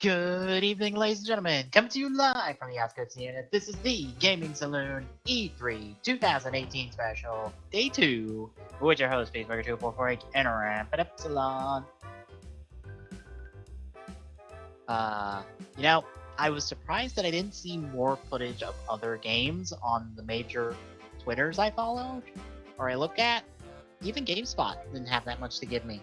Good evening, ladies and gentlemen. Coming to you live from the outskirts of the internet. This is the Gaming Saloon E3 2018 special, Day 2, with your host, Faceburger2448, and Rampant Epsilon. I was surprised that I didn't see more footage of other games on the major Twitters I followed, or I look at. Even GameSpot didn't have that much to give me.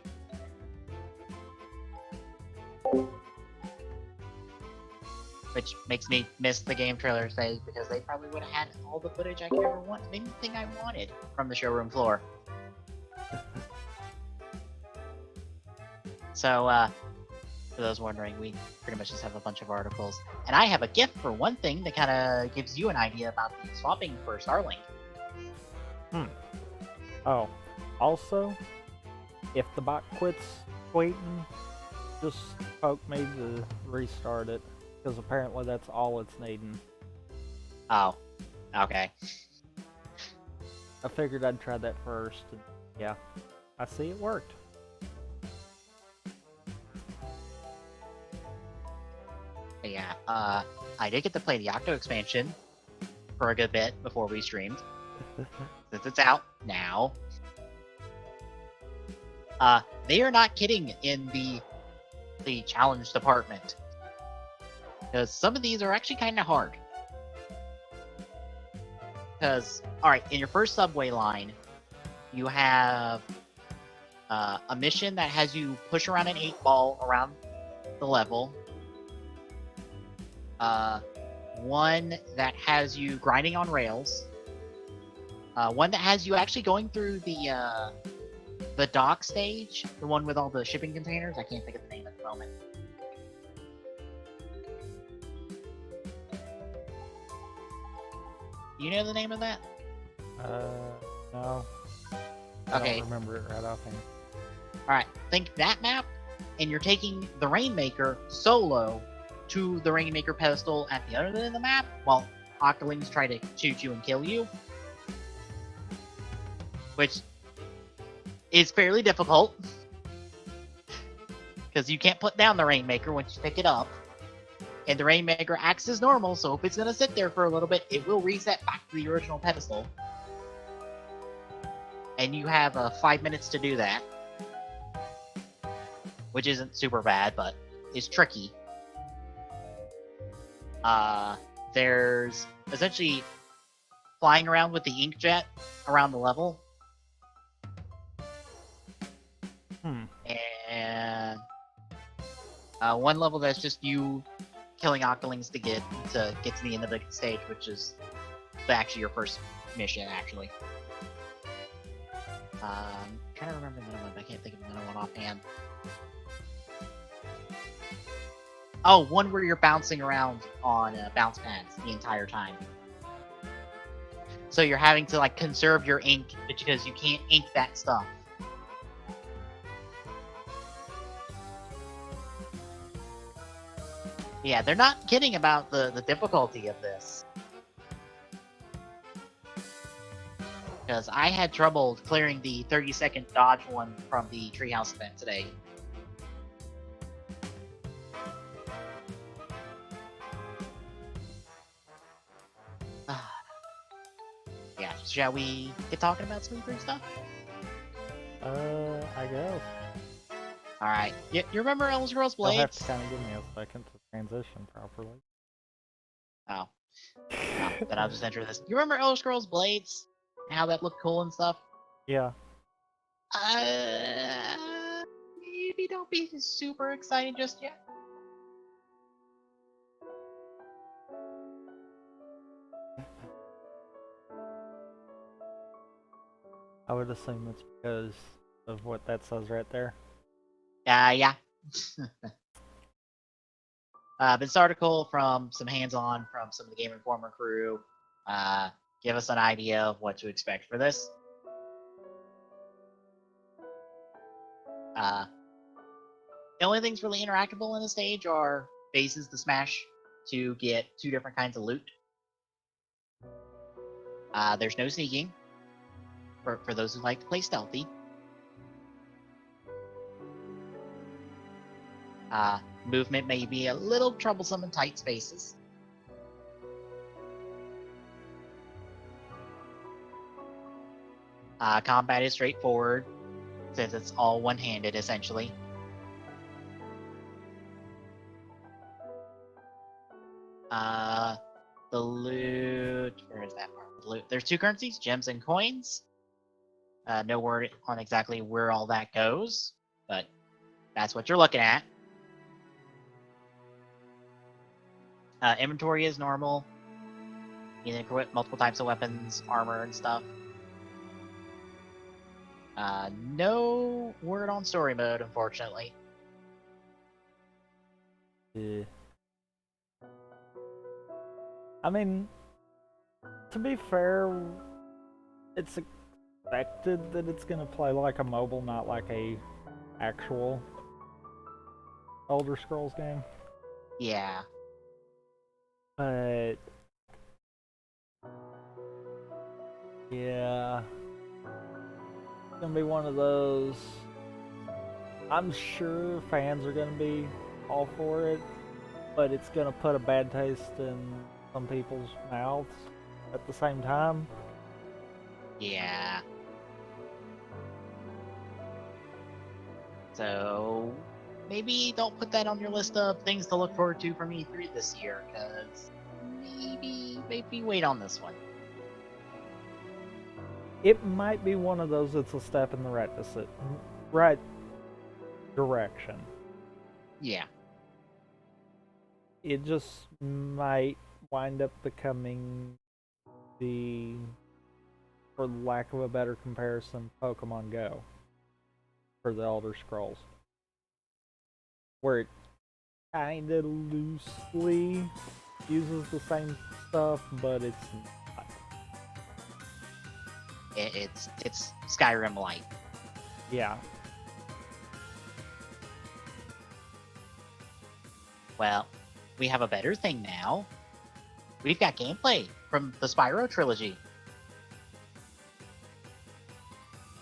Which makes me miss the game trailer phase because they probably would have had all the footage I could ever want of anything I wanted from the showroom floor. So, for those wondering, we pretty much just have a bunch of articles. And I have a gift for one thing that kind of gives you an idea about the swapping for Starlink. Oh, also, if the bot quits tweeting, just poke me to restart it. Because apparently that's all it's needing. Oh, okay. I figured I'd try that first, and yeah, I see it worked. Yeah, I did get to play the Octo expansion for a good bit before we streamed. Since it's out now. They are not kidding in the challenge department. Because some of these are actually kind of hard. Because, alright, in your first subway line, you have a mission that has you push around an 8-ball around the level. One that has you grinding on rails. One that has you actually going through the dock stage, the one with all the shipping containers. I can't think of the name at the moment. You know the name of that? No. Okay. I don't remember it right offhand. Alright, think that map, and you're taking the Rainmaker solo to the Rainmaker pedestal at the other end of the map, while Octolings try to shoot you and kill you. Which is fairly difficult. Because you can't put down the Rainmaker once you pick it up. And the Rainmaker acts as normal, so if it's going to sit there for a little bit, it will reset back to the original pedestal. And you have 5 minutes to do that. Which isn't super bad, but is tricky. There's essentially flying around with the inkjet around the level. And one level that's just you killing Octolings to get to the end of the stage, which is actually your first mission, actually. Trying to remember the middle one, but I can't think of the middle one offhand. Oh, one where you're bouncing around on bounce pads the entire time. So you're having to like conserve your ink because you can't ink that stuff. Yeah, they're not kidding about the difficulty of this. Because I had trouble clearing the 30-second dodge one from the Treehouse event today. Yeah, shall we get talking about sleeper stuff? I guess. Alright, you remember Elder Scrolls Blades? You'll have to kind of give me a second to transition properly. Oh. No, then I'll just enter this. You remember Elder Scrolls Blades? And how that looked cool and stuff? Yeah. Maybe don't be super excited just yet. I would assume it's because of what that says right there. Yeah. This article from some hands-on from some of the Game Informer crew give us an idea of what to expect for this. The only things really interactable in the stage are bases to smash to get 2 different kinds of loot. There's no sneaking for those who like to play stealthy. Movement may be a little troublesome in tight spaces. Combat is straightforward, since it's all one-handed, essentially. The loot... Where is that part? The loot. There's 2 currencies, gems and coins. No word on exactly where all that goes, but that's what you're looking at. Inventory is normal. You can equip multiple types of weapons, armor, and stuff. No word on story mode, unfortunately. Yeah. I mean, to be fair, it's expected that it's gonna play like a mobile, not like a actual Elder Scrolls game. Yeah. But yeah, it's gonna be one of those. I'm sure fans are gonna be all for it, but it's gonna put a bad taste in some people's mouths at the same time. Yeah. So maybe don't put that on your list of things to look forward to from E3 this year, because maybe wait on this one. It might be one of those that's a step in the right direction. Yeah. It just might wind up becoming the, for lack of a better comparison, Pokemon Go for the Elder Scrolls, where it kind of loosely uses the same stuff, but it's not. It's Skyrim light. Yeah. Well, we have a better thing now. We've got gameplay from the Spyro trilogy.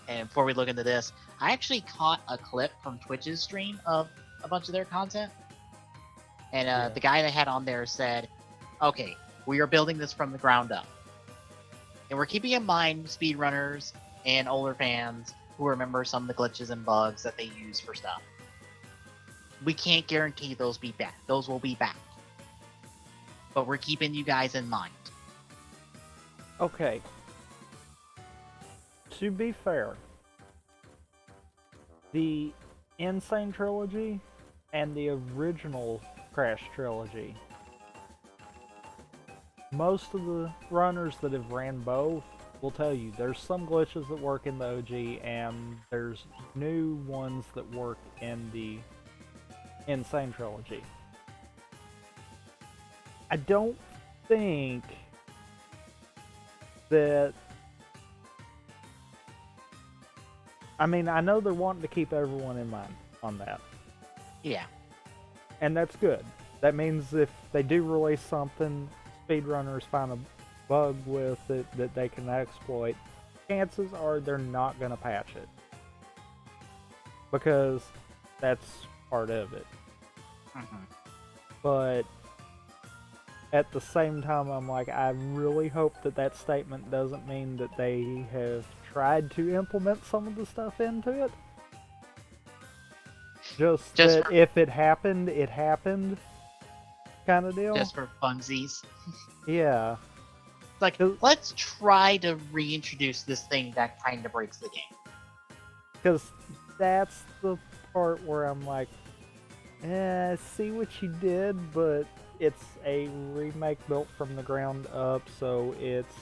And before we look into this, I actually caught a clip from Twitch's stream of a bunch of their content. And the guy they had on there said, okay, we are building this from the ground up. And we're keeping in mind speedrunners and older fans who remember some of the glitches and bugs that they use for stuff. We can't guarantee those be back. Those will be back. But we're keeping you guys in mind. Okay. To be fair, the Insane trilogy and the original Crash trilogy, most of the runners that have ran both will tell you there's some glitches that work in the OG and there's new ones that work in the Insane trilogy. I don't think that... I mean, I know they're wanting to keep everyone in mind on that. Yeah. And that's good. That means if they do release something, speedrunners find a bug with it that they can exploit, chances are they're not going to patch it. Because that's part of it. Mm-hmm. But at the same time, I'm like, I really hope that that statement doesn't mean that they have tried to implement some of the stuff into it. Just that if it happened, it happened kind of deal. Just for funsies. Yeah. Like, let's try to reintroduce this thing that kind of breaks the game. Because that's the part where I'm like, I see what you did, but it's a remake built from the ground up, so it's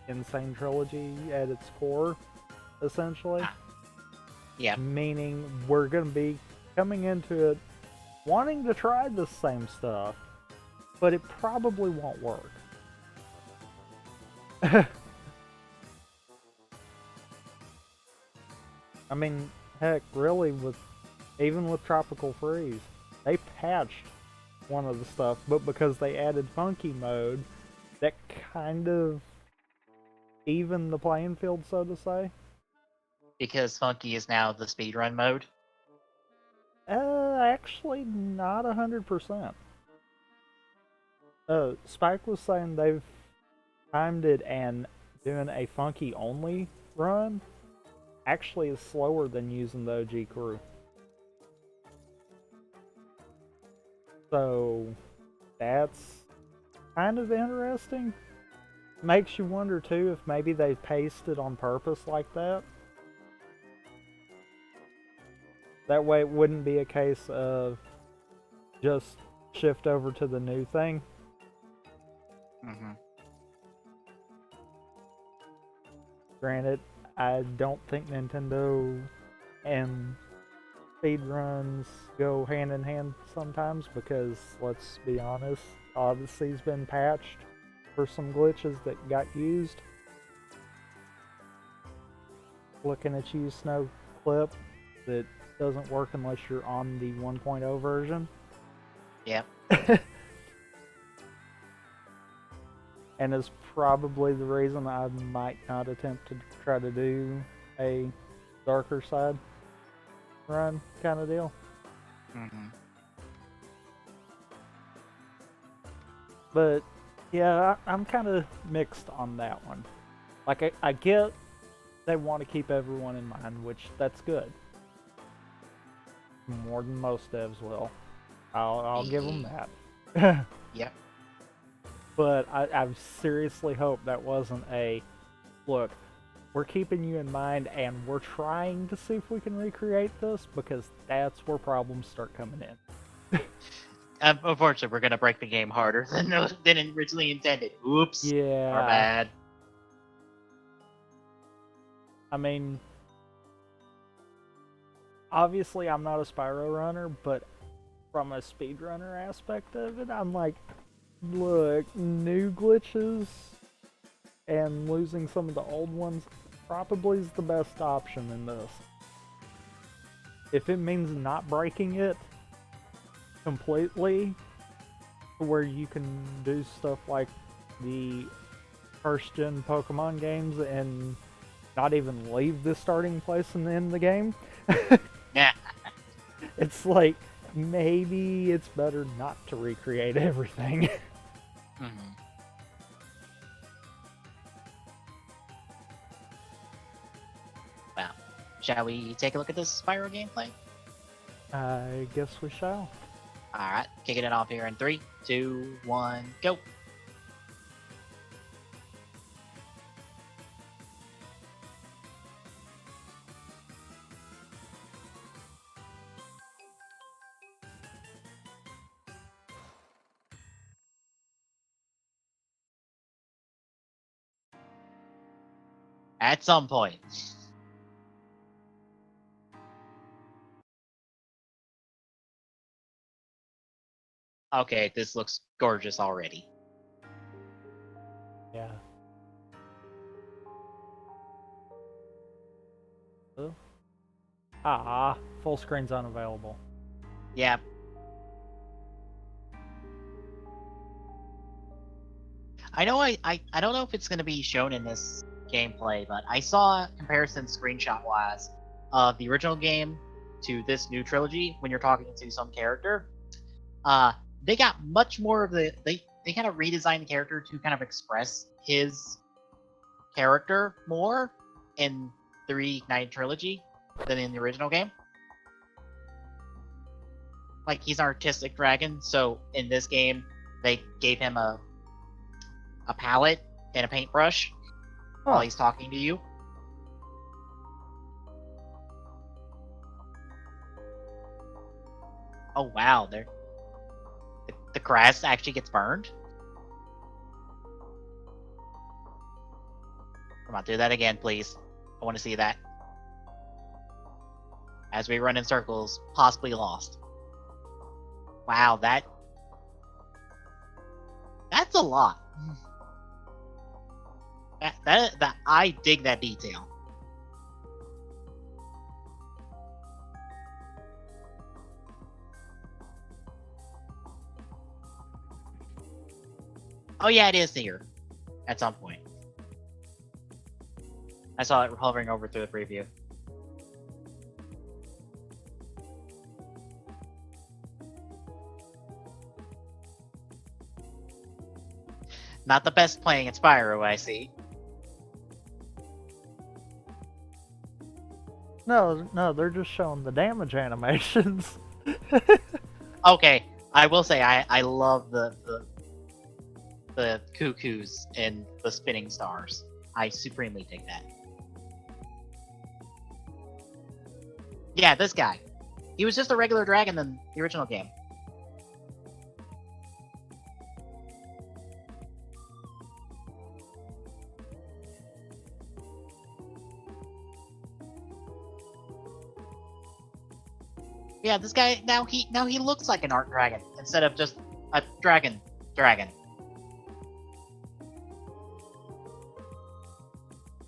Insane Trilogy at its core, essentially. Yeah. Meaning we're going to be coming into it wanting to try the same stuff, but it probably won't work. I mean, heck, really, even with Tropical Freeze, they patched one of the stuff, but because they added Funky mode, that kind of evened the playing field, so to say. Because Funky is now the speedrun mode? Actually, not 100%. Spike was saying they've timed it, and doing a funky only run actually is slower than using the OG crew. So that's kind of interesting. Makes you wonder too if maybe they paced it on purpose like that. That way it wouldn't be a case of just shift over to the new thing. Mm-hmm. Granted, I don't think Nintendo and speedruns go hand in hand sometimes because, let's be honest, Odyssey's been patched for some glitches that got used. Looking at you, Snow Clip, that doesn't work unless you're on the 1.0 version. Yep. And is probably the reason I might not attempt to try to do a darker side run kind of deal. Mm-hmm. But yeah, I'm kind of mixed on that one. Like, I get they want to keep everyone in mind, which that's good. More than most devs will. I'll give them that. Yep. But I seriously hope that wasn't a, look, we're keeping you in mind and we're trying to see if we can recreate this, because that's where problems start coming in. Unfortunately, we're gonna break the game harder than originally intended. Oops. Yeah. Our bad. I mean, obviously I'm not a Spyro runner, but from a speedrunner aspect of it, I'm like, look, new glitches and losing some of the old ones probably is the best option in this. If it means not breaking it completely, where you can do stuff like the first gen Pokemon games and not even leave the starting place and end the game, Yeah. it's like, maybe it's better not to recreate everything. Mm-hmm. Wow. Shall we take a look at this Spyro gameplay? I guess we shall. Alright, kicking it off here in 3, 2, 1, go! At some point. Okay, this looks gorgeous already. Yeah. Full screen's unavailable. Yeah. I know I don't know if it's going to be shown in this gameplay, but I saw a comparison screenshot-wise of the original game to this new trilogy when you're talking to some character. They got much more of they kind of redesigned the character to kind of express his character more in the Reignited trilogy than in the original game. Like, he's an artistic dragon, so in this game they gave him a palette and a paintbrush while he's talking to you. Oh wow, the grass actually gets burned. Come on, do that again, please. I want to see that. As we run in circles, possibly lost. Wow, that's a lot. That I dig that detail. Oh yeah, it is here. At some point. I saw it hovering over through the preview. Not the best playing at Spyro, I see. No, they're just showing the damage animations. Okay, I will say I love the cuckoos and the spinning stars. I supremely dig that. Yeah, this guy. He was just a regular dragon in the original game. Yeah, this guy now he looks like an art dragon instead of just a dragon.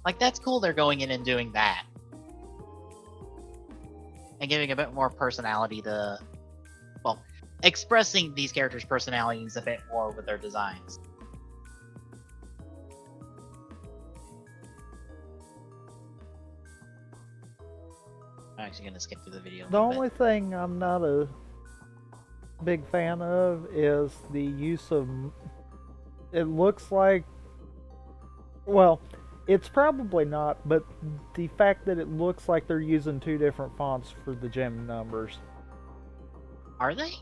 Like, that's cool they're going in and doing that. And giving a bit more personality to, well, expressing these characters' personalities a bit more with their designs. I'm actually gonna skip through the video. The only thing I'm not a big fan of is the use of. It looks like. Well, it's probably not, but the fact that it looks like they're using two different fonts for the gem numbers. Are they?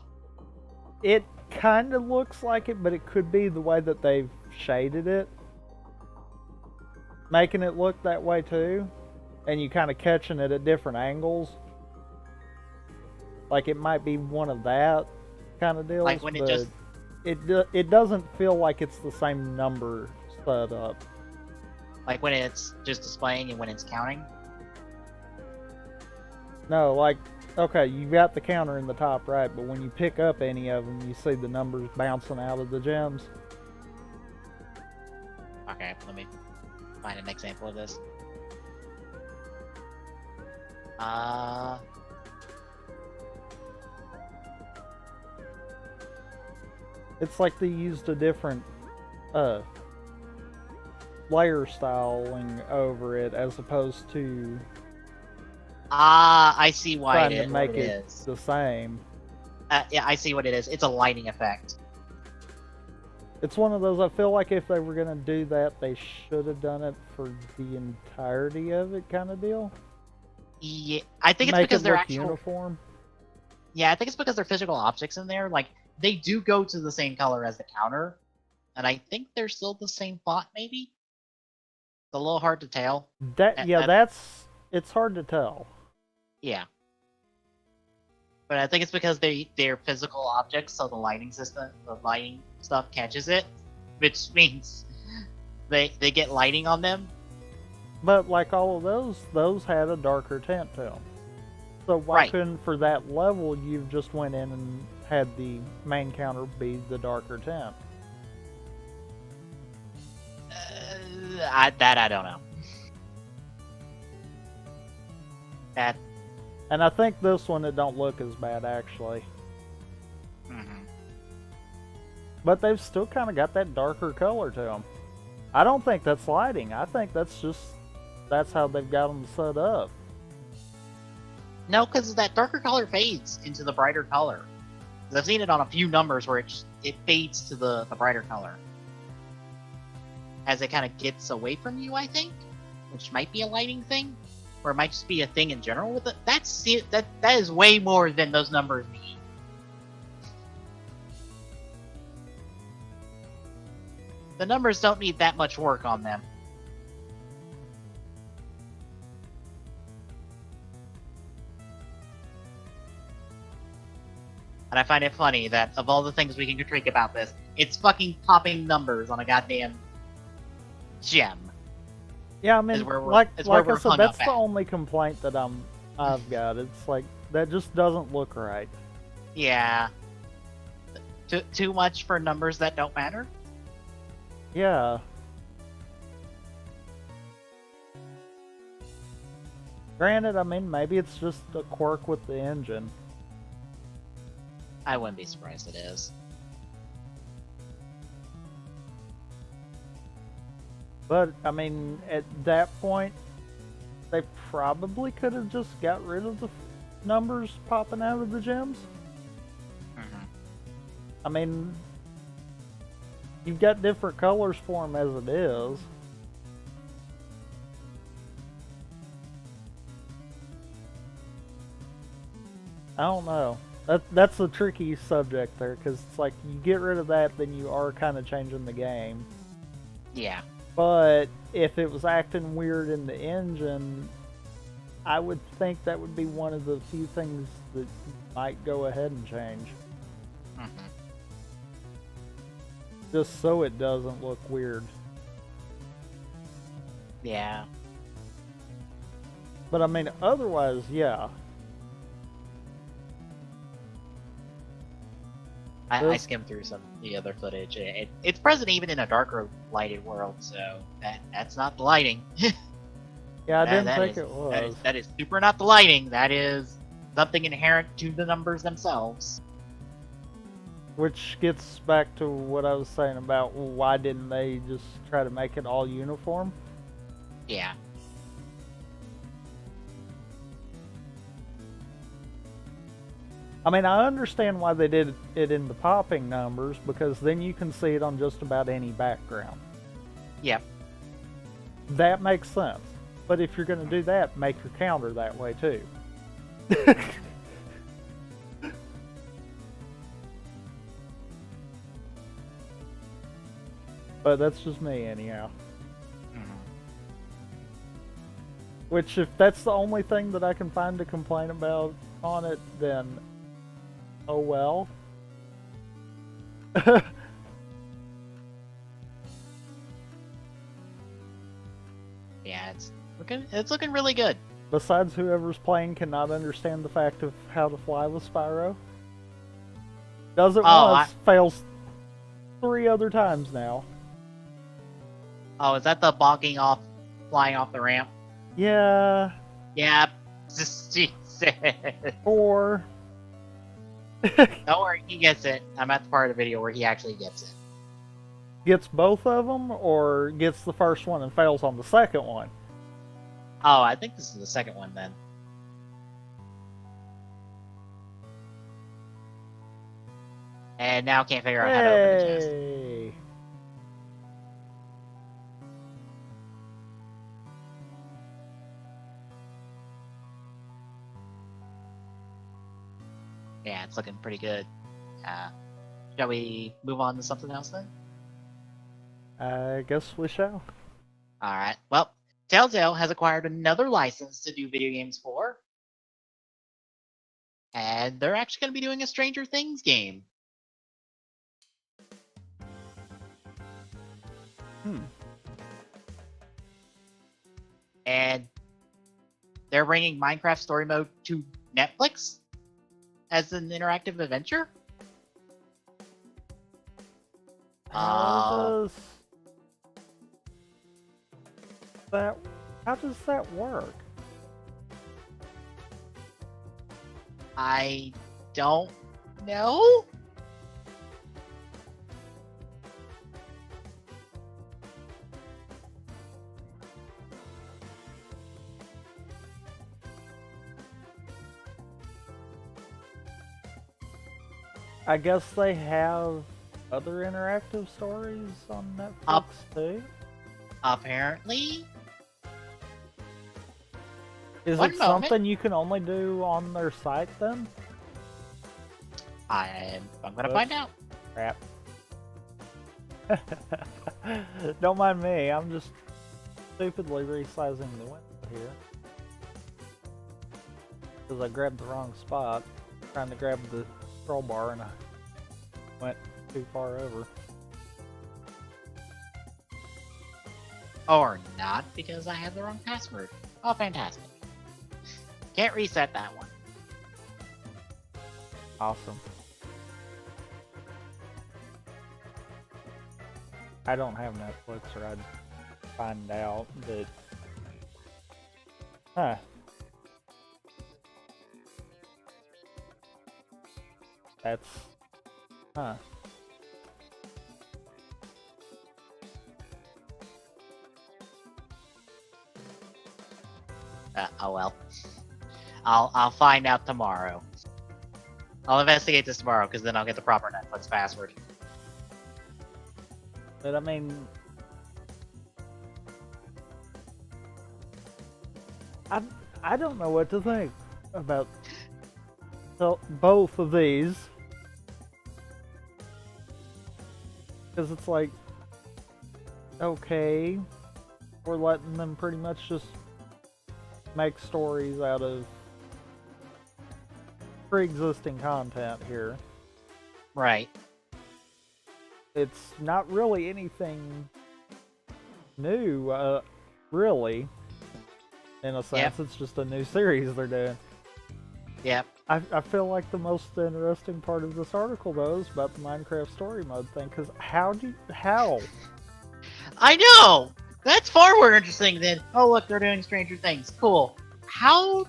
It kind of looks like it, but it could be the way that they've shaded it, making it look that way too, and you kind of catching it at different angles. Like it might be one of that kind of deals, Like when it just it doesn't feel like it's the same number set up. like when it's just displaying and when it's counting. No, like okay, you got the counter in the top right, but when you pick up any of them, you see the numbers bouncing out of the gems. Okay, let me find an example of this. It's like they used a different layer styling over it as opposed to I see why trying it to make what it is. the same. Yeah, I see what it is. It's a lighting effect. It's one of those, I feel like if they were going to do that, they should have done it for the entirety of it kind of deal. Yeah, I think it's Make because it they're look actual. uniform. Yeah, I think it's because they're physical objects in there. Like, they do go to the same color as the counter, and I think they're still the same font. Maybe it's a little hard to tell. It's hard to tell. Yeah, but I think it's because they're physical objects, so the lighting stuff catches it, which means they get lighting on them. But like all of those had a darker tint to them. So why Right. couldn't, for that level, you've just went in and had the main counter be the darker tint? I don't know. That. And I think this one, it don't look as bad actually. Mm-hmm. But they've still kind of got that darker color to them. I don't think that's lighting. I think that's how they've got them set up. No, because that darker color fades into the brighter color. 'Cause I've seen it on a few numbers where it fades to the brighter color as it kind of gets away from you, I think, which might be a lighting thing, or it might just be a thing in general with it. That is way more than those numbers mean. The numbers don't need that much work on them. And I find it funny that of all the things we can critique about this, it's fucking popping numbers on a goddamn gem. Yeah, I mean, Is where we're- like is where I we're said, hung that's up the at. only complaint that I've got. It's like that just doesn't look right. Yeah. Too much for numbers that don't matter? Yeah. Granted, I mean, maybe it's just a quirk with the engine. I wouldn't be surprised it is. But, I mean, at that point, they probably could have just got rid of the numbers popping out of the gems. Mm-hmm. I mean, You've got different colors for them as it is. I don't know. That's a tricky subject there, because it's like you get rid of that, then you are kind of changing the game. Yeah. But if it was acting weird in the engine, I would think that would be one of the few things that you might go ahead and change. Mm-hmm. Just so it doesn't look weird. Yeah. But I mean, otherwise, yeah. I skimmed through some of the other footage. It's present even in a darker lighted world, so that's not the lighting. Yeah, I didn't That think is- it was. That is super not the lighting. That is something inherent to the numbers themselves. Which gets back to what I was saying about, well, why didn't they just try to make it all uniform? Yeah. I mean, I understand why they did it in the popping numbers, because then you can see it on just about any background. Yep. That makes sense. But if you're going to do that, make your counter that way too. But that's just me, anyhow. Mm-hmm. Which, if that's the only thing that I can find to complain about on it, then oh well. Yeah, it's looking really good. Besides, whoever's playing cannot understand the fact of how to fly with Spyro. Does it once, fails 3 other times now. Oh, is that the bonking off, flying off the ramp? Yeah. Yep. Jesus. 4. Don't worry, he gets it. I'm at the part of the video where he actually gets it. Gets both of them, or gets the first one and fails on the second one? Oh, I think this is the second one then. And now can't figure out how to open the chest. Hey. Yeah, it's looking pretty good. Shall we move on to something else then? I guess we shall. Alright, well, Telltale has acquired another license to do video games for. And they're actually going to be doing a Stranger Things game. And they're bringing Minecraft Story Mode to Netflix as an interactive adventure. How does that work? I don't know. I guess they have other interactive stories on Netflix too? Apparently. Is One it moment. something you can only do on their site then? I'm gonna find out. Crap. Don't mind me, I'm just stupidly resizing the window here. Because I grabbed the wrong spot, trying to grab the scroll bar, and I went too far over. Or not, because I have the wrong password. Oh, fantastic. Can't reset that one. Awesome. I don't have Netflix, or I'd find out, but... Huh. That's... Huh. Oh well. I'll find out tomorrow. I'll investigate this tomorrow, because then I'll get the proper Netflix password. But I mean, I I don't know what to think about both of these, because it's like, okay, we're letting them pretty much just make stories out of pre-existing content here. Right. It's not really anything new, really. In a sense, It's just a new series they're doing. Yep. I feel like the most interesting part of this article, though, is about the Minecraft story mode thing. Because how? I know! That's far more interesting than, oh look, they're doing Stranger Things. Cool. How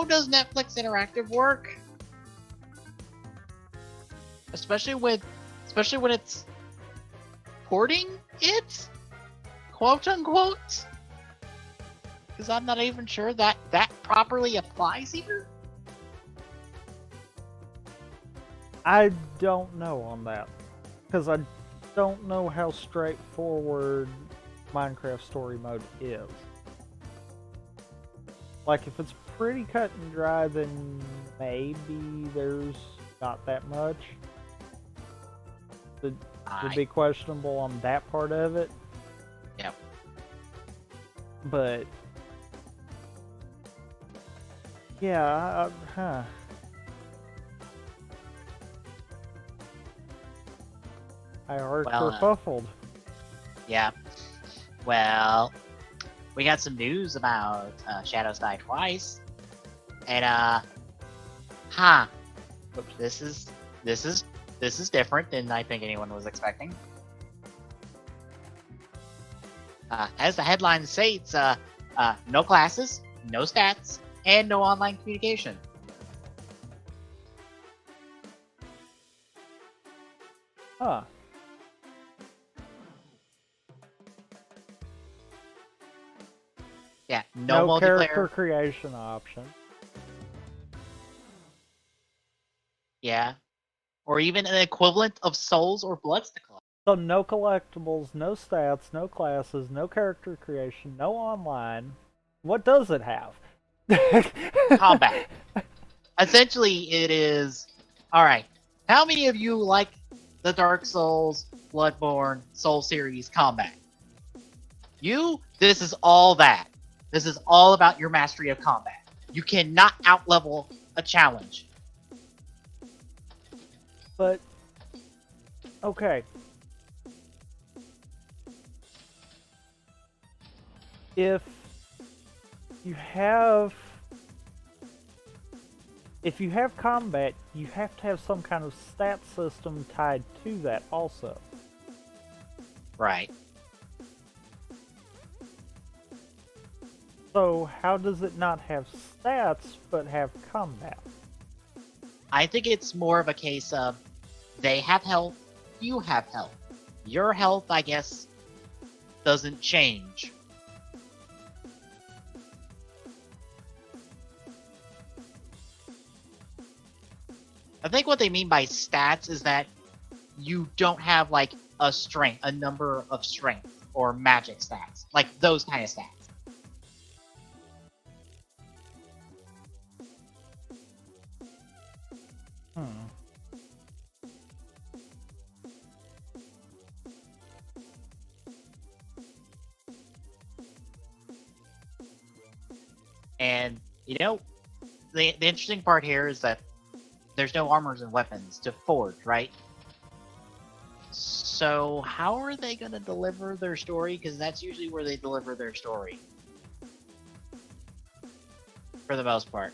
does Netflix Interactive work? Especially when it's porting it? Quote unquote? Because I'm not even sure that properly applies here. I don't know on that. Because I don't know how straightforward Minecraft story mode is. Like, if it's pretty cut and dry, then maybe there's not that much. It would be questionable on that part of it. Yep. But yeah, I kerfuffled. Yeah. Well, we got some news about Shadows Die Twice, and this is different than I think anyone was expecting. As the headline states, no classes, no stats, and no online communication. Huh. Yeah, no multiplayer. Character creation option. Yeah. Or even an equivalent of souls or bloods to collect. So no collectibles, no stats, no classes, no character creation, no online. What does it have? Combat. Essentially, it is... Alright, how many of you like the Dark Souls, Bloodborne, Soul series combat? This is all that. This is all about your mastery of combat. You cannot outlevel a challenge. But, okay. If you have combat, you have to have some kind of stat system tied to that also. Right. So how does it not have stats but have combat? I think it's more of a case of they have health, you have health. Your health, I guess, doesn't change. I think what they mean by stats is that you don't have like a number of strength or magic stats, like those kind of stats. And, you know, the interesting part here is that there's no armors and weapons to forge, right? So how are they going to deliver their story? Because that's usually where they deliver their story. For the most part.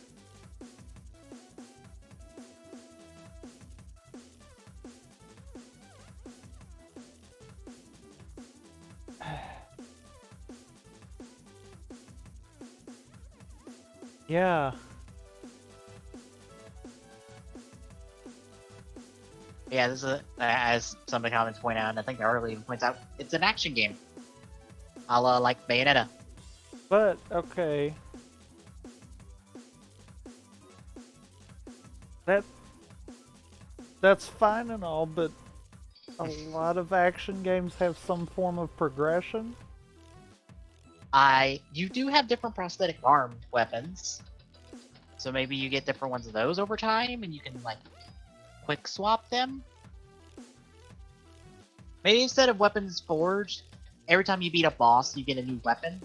Yeah. Yeah, this is, as some of the comments point out, and I think the article even points out, it's an action game. A la, like, Bayonetta. But, okay. That's fine and all, but a lot of action games have some form of progression. You do have different prosthetic arm weapons, so maybe you get different ones of those over time, and you can like quick swap them. Maybe instead of weapons forged, every time you beat a boss, you get a new weapon.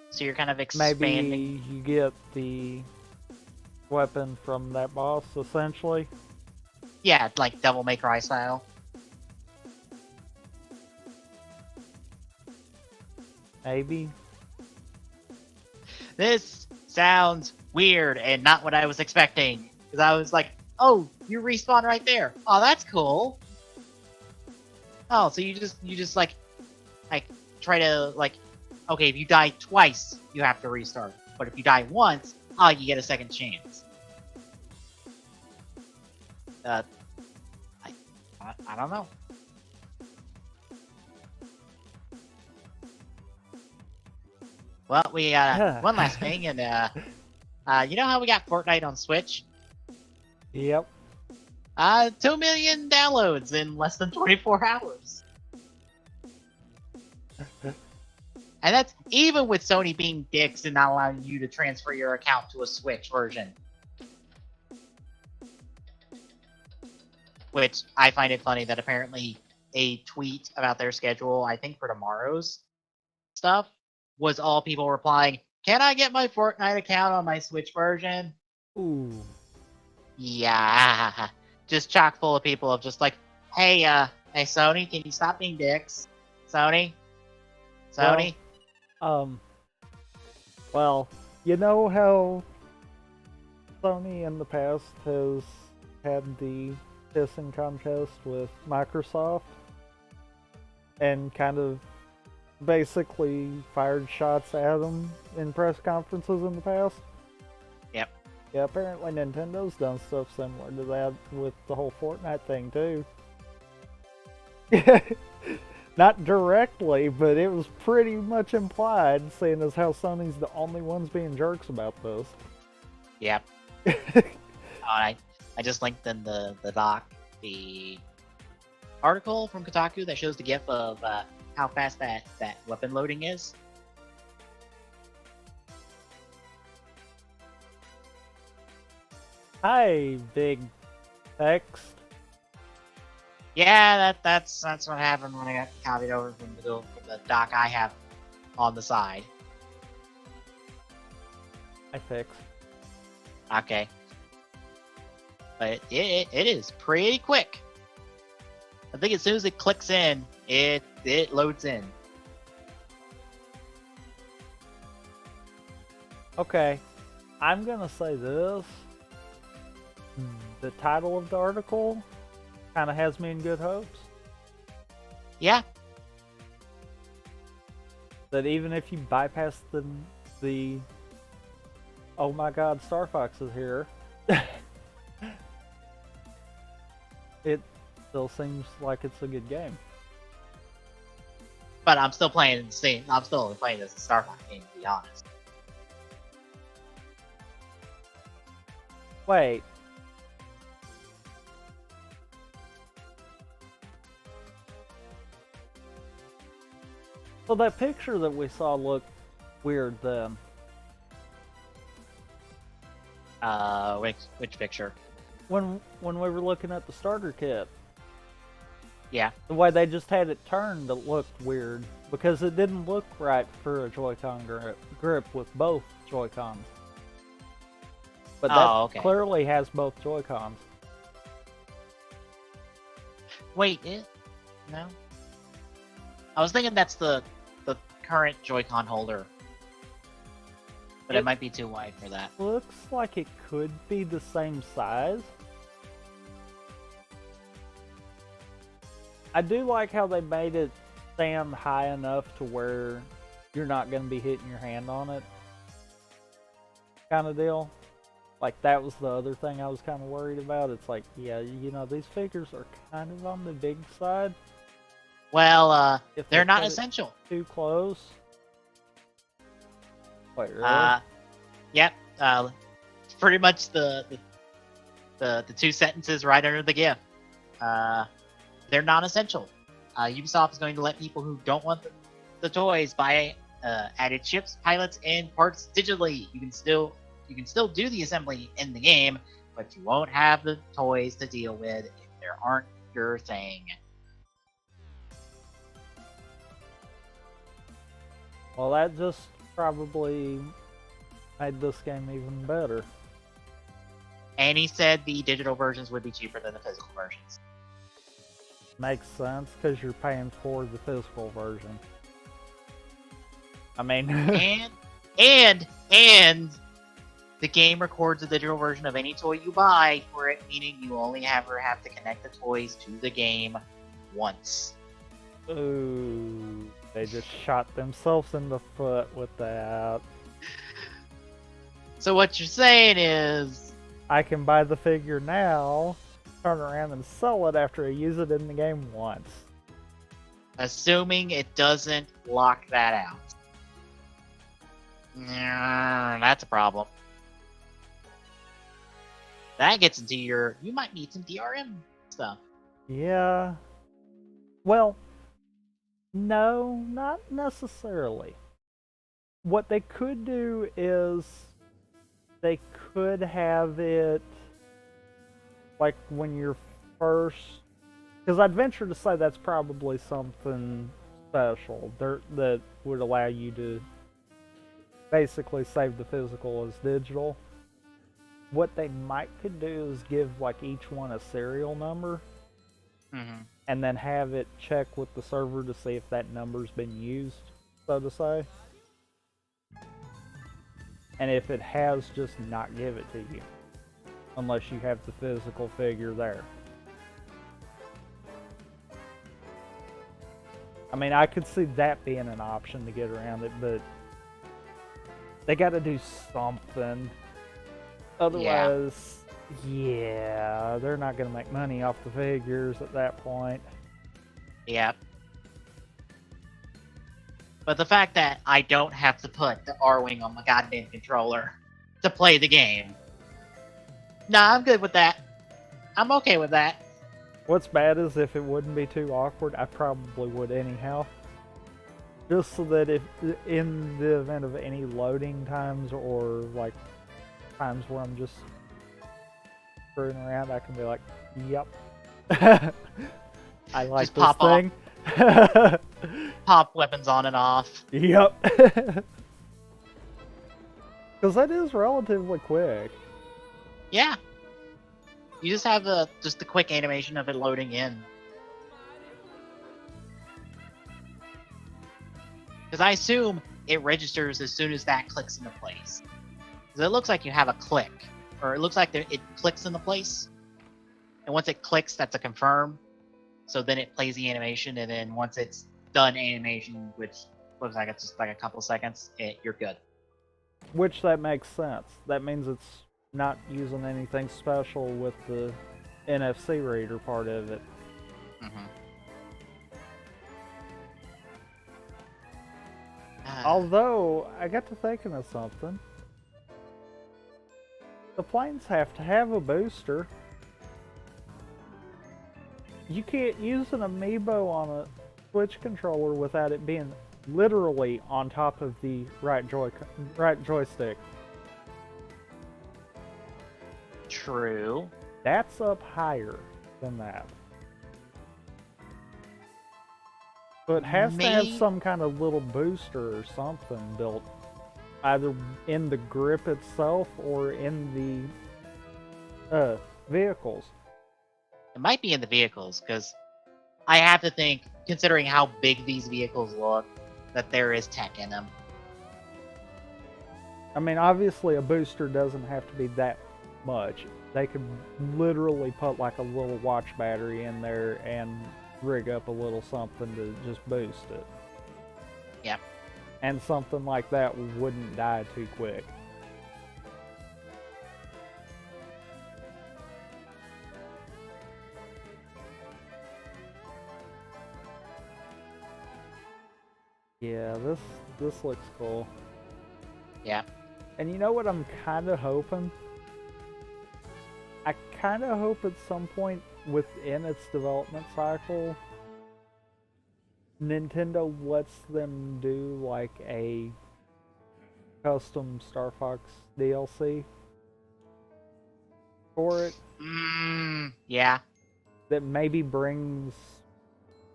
So you're kind of expanding. Maybe you get the weapon from that boss, essentially. Yeah, like Devil May Cry style. Maybe. This sounds weird and not what I was expecting. Because I was like, oh, you respawn right there. Oh, that's cool. Oh, so you just like try to like, okay, if you die twice, you have to restart. But if you die once, oh, you get a second chance. I don't know. Well, we got one last thing, and you know how we got Fortnite on Switch? Yep. 2 million downloads in less than 24 hours. And that's even with Sony being dicks and not allowing you to transfer your account to a Switch version. Which I find it funny that apparently a tweet about their schedule, I think for tomorrow's stuff, was all people replying, "Can I get my Fortnite account on my Switch version?" Ooh. Yeah. Just chock full of people of just like, hey, Sony, can you stop being dicks? Sony? Well, you know how Sony in the past has had the pissing contest with Microsoft and kind of basically fired shots at them in press conferences in the past? Yep. Yeah, apparently Nintendo's done stuff similar to that with the whole Fortnite thing too. Not directly, but it was pretty much implied, seeing as how Sony's the only ones being jerks about this. Yep. I just linked in the doc the article from Kotaku that shows the GIF of how fast that weapon loading is. Hi, big text. Yeah, that's what happened when I got copied over from the doc I have on the side. I fixed. Okay. But it is pretty quick. I think as soon as it clicks in, it loads in. Okay, I'm gonna say this. The title of the article kind of has me in good hopes. Yeah. That even if you bypass the oh my god, Star Fox is here, it still seems like it's a good game. But I'm still playing I'm still only playing this as a Star Fox game, to be honest. Wait. So that picture that we saw looked weird then. Which picture? When we were looking at the starter kit. Yeah. The way they just had it turned, it looked weird. Because it didn't look right for a Joy-Con grip with both Joy-Cons. But that clearly has both Joy-Cons. Wait, no? I was thinking that's the current Joy-Con holder. But it might be too wide for that. Looks like it could be the same size. I do like how they made it stand high enough to where you're not going to be hitting your hand on it. Kind of deal. Like, that was the other thing I was kind of worried about. It's like, yeah, you know, these figures are kind of on the big side. Well, they're not essential. Too close. Wait, really? Yep. Pretty much the the two sentences right under the GIF. They're non-essential. Ubisoft is going to let people who don't want the toys buy added ships, pilots, and parts digitally. You can still do the assembly in the game, but you won't have the toys to deal with if there aren't your thing. Well, that just probably made this game even better. And he said the digital versions would be cheaper than the physical versions. Makes sense, because you're paying for the physical version. I mean... and the game records the digital version of any toy you buy for it, meaning you only ever have to connect the toys to the game once. Ooh, they just shot themselves in the foot with that. So what you're saying is... I can buy the figure now, turn around and sell it after I use it in the game once. Assuming it doesn't lock that out. That's a problem. That gets into you might need some DRM stuff. Yeah. Well, no, not necessarily. What they could do is they could have it like when you're first, because I'd venture to say that's probably something special that would allow you to basically save the physical as digital. What they might could do is give like each one a serial number, and then have it check with the server to see if that number's been used, so to say. And if it has, just not give it to you unless you have the physical figure there. I mean, I could see that being an option to get around it, but they got to do something. Otherwise, yeah, they're not going to make money off the figures at that point. Yep. But the fact that I don't have to put the R-Wing on my goddamn controller to play the game. Nah, I'm good with that. I'm okay with that. What's bad is if it wouldn't be too awkward, I probably would anyhow. Just so that if in the event of any loading times or like times where I'm just screwing around, I can be like, yep. I like just this pop thing. Pop weapons on and off. Yep. Because that is relatively quick. Yeah. You just have the quick animation of it loading in. Because I assume it registers as soon as that clicks into place. Because it looks like you have a click. Or it looks like it clicks into place. And once it clicks, that's a confirm. So then it plays the animation, and then once it's done animation, which looks like it's just like a couple seconds, you're good. Which that makes sense. That means it's not using anything special with the NFC reader part of it. Although, I got to thinking of something. The planes have to have a booster. You can't use an amiibo on a Switch controller without it being literally on top of the right joystick. True. That's up higher than that. So it has to have some kind of little booster or something built, either in the grip itself or in the vehicles. It might be in the vehicles, because I have to think, considering how big these vehicles look, that there is tech in them. I mean, obviously a booster doesn't have to be that much. They could literally put like a little watch battery in there and rig up a little something to just boost it. Yep. And something like that wouldn't die too quick. Yeah, this looks cool. Yeah. And you know what I'm kind of hoping? I kind of hope at some point within its development cycle, Nintendo lets them do like a custom Star Fox DLC for it Yeah. that maybe brings,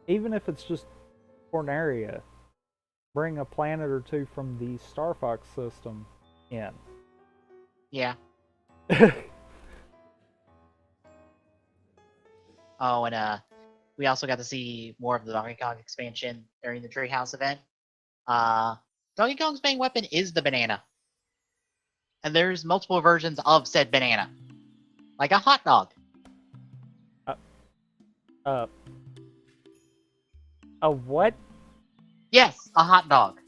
even if it's just for an area, bring a planet or two from the Star Fox system in. Yeah. Oh, and we also got to see more of the Donkey Kong expansion during the Treehouse event. Donkey Kong's main weapon is the banana. And there's multiple versions of said banana. Like a hot dog. Uh, a what? Yes, a hot dog.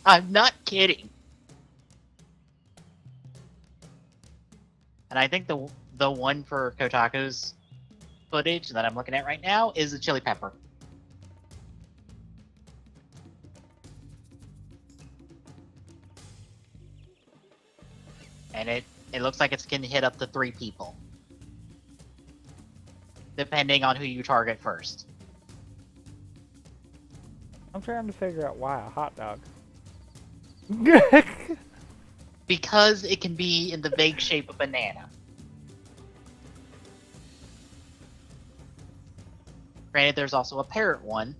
I'm not kidding. And I think the one for Kotaku's footage that I'm looking at right now is a chili pepper. And it looks like it's going to hit up to 3 people. Depending on who you target first. I'm trying to figure out why a hot dog. Because it can be in the vague shape of banana. Granted, there's also a parrot one.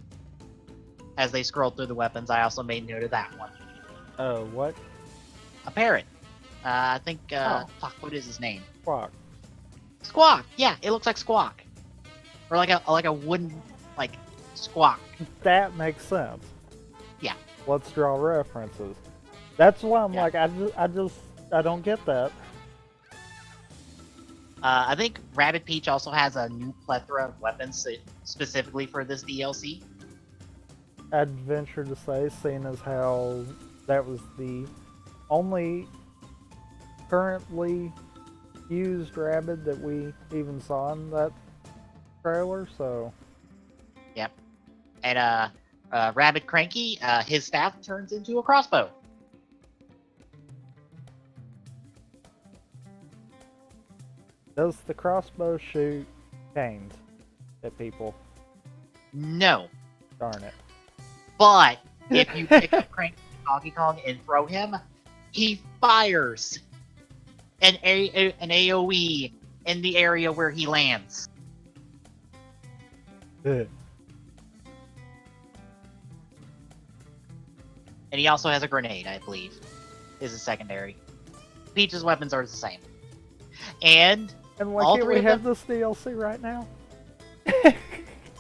As they scroll through the weapons, I also made note of that one. Oh, what? A parrot. I think, Oh. fuck, what is his name? Squawk. Squawk! Yeah, it looks like Squawk. Or like a wooden, like, squawk. That makes sense. Yeah. Let's draw references. That's why I'm Yeah. like, I don't get that. I think Rabbid Peach also has a new plethora of weapons specifically for this DLC. I'd venture to say, seeing as how that was the only currently used Rabbid that we even saw in that trailer, so... Yep. And, Rabbid Cranky, his staff turns into a crossbow. Does the crossbow shoot canes at people? No. Darn it. But if you pick up Cranky Donkey Kong and throw him, he fires an AoE in the area where he lands. And he also has a grenade, I believe, is a secondary. Peach's weapons are the same. And why all can't three we of have them, this DLC right now?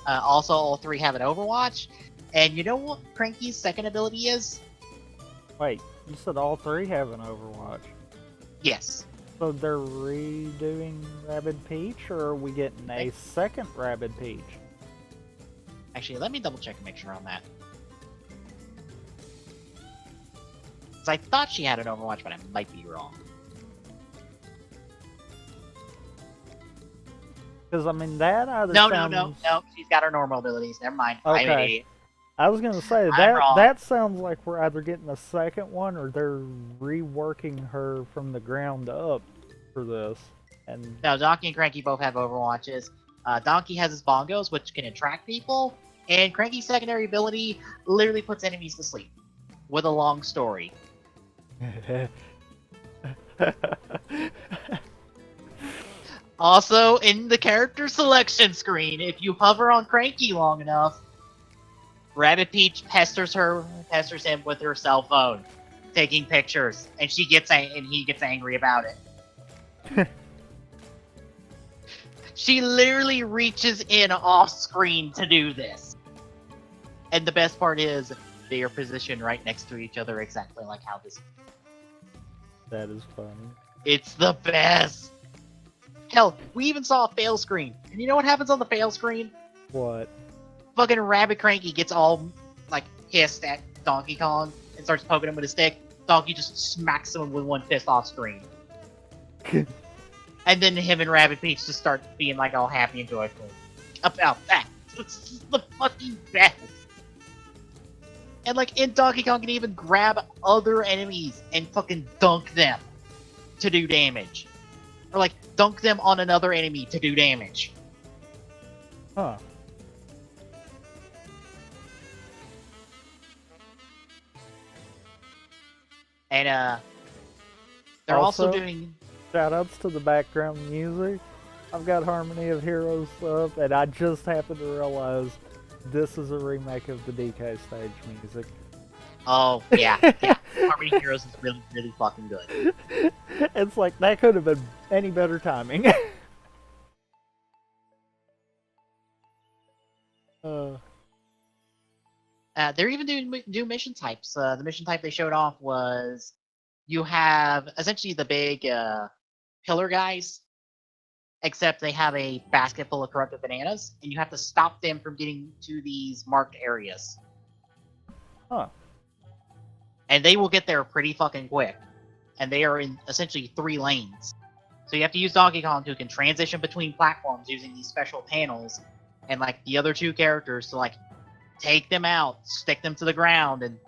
also all 3 have an Overwatch. And you know what Cranky's second ability is? Wait, you said all 3 have an Overwatch. Yes. So they're redoing Rabbid Peach, or are we getting a second Rabbid Peach? Actually, let me double check and make sure on that. Because I thought she had an Overwatch, but I might be wrong. Because, I mean, that either No, sounds... no. She's got her normal abilities. Never mind. Okay. I'm an idiot. I was gonna say I'm wrong. that sounds like we're either getting a second one or they're reworking her from the ground up for this. And No, Donkey and Cranky both have Overwatches. Donkey has his bongos, which can attract people, and Cranky's secondary ability literally puts enemies to sleep with a long story. Also, in the character selection screen, if you hover on Cranky long enough, Rabbid Peach pesters him with her cell phone, taking pictures, and he gets angry about it. She literally reaches in off screen to do this. And the best part is, they are positioned right next to each other exactly like how this. that is funny. It's the best! Hell, we even saw a fail screen. And you know what happens on the fail screen? What? Fucking Rabbid Cranky gets all, like, pissed at Donkey Kong and starts poking him with a stick. Donkey just smacks him with one fist off screen. And then him and Rabbid Peach just start being, like, all happy and joyful about that. It's the fucking best. And like in Donkey Kong, can even grab other enemies and fucking dunk them to do damage, or like dunk them on another enemy to do damage. Huh. And they're also Also, doing. shoutouts to the background music. I've got Harmony of Heroes up, and I just happened to realize this is a remake of the DK stage music. Oh yeah, yeah. Harmony Heroes is really, really fucking good. It's like that could have been any better timing. uh, They're even doing new mission types. The mission type they showed off was you have essentially the big pillar guys, except they have a basket full of corrupted bananas, and you have to stop them from getting to these marked areas. huh. And they will get there pretty fucking quick. And they are in essentially 3 lanes. So you have to use Donkey Kong, who can transition between platforms using these special panels, and like the other 2 characters to like take them out, stick them to the ground, and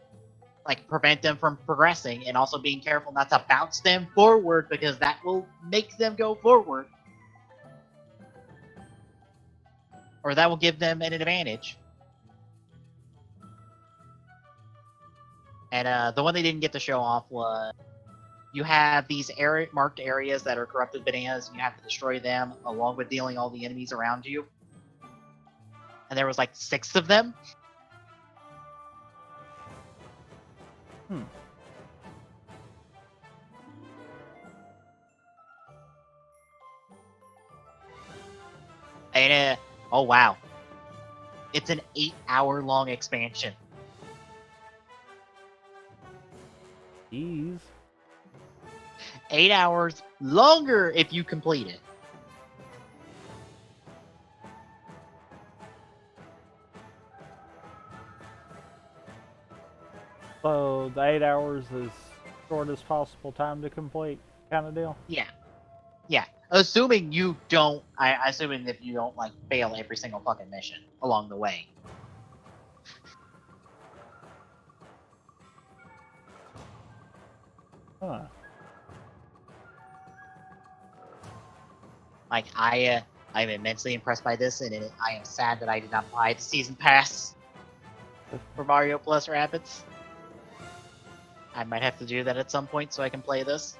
like prevent them from progressing, and also being careful not to bounce them forward because that will make them go forward. Or that will give them an advantage. And the one they didn't get to show off was you have these marked areas that are corrupted bananas, and you have to destroy them along with dealing all the enemies around you. And there was like 6 of them. Hmm. And oh wow, it's an 8-hour long expansion. Jeez. 8 hours longer if you complete it. So the 8 hours is shortest possible time to complete, kind of deal. Yeah, yeah. Assuming you don't, assuming if you don't like fail every single fucking mission along the way. Huh. Like I'm immensely impressed by this, and I am sad that I did not buy the season pass for Mario Plus Rabbids. I might have to do that at some point so I can play this.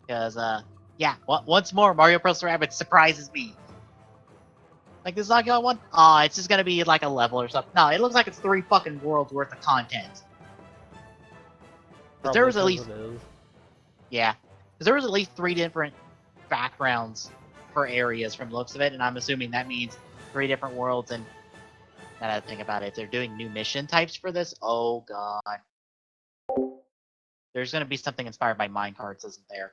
Because yeah, once more, Mario Plus Rabbids surprises me. Like this Donkey Kong one, it's just gonna be like a level or something. No, it looks like it's 3 fucking worlds worth of content. Because there was at least, yeah, because there was at least 3 different backgrounds for areas from the looks of it, and I'm assuming that means 3 different worlds. And now that I think about it, they're doing new mission types for this. Oh god, there's gonna be something inspired by minecarts, isn't there?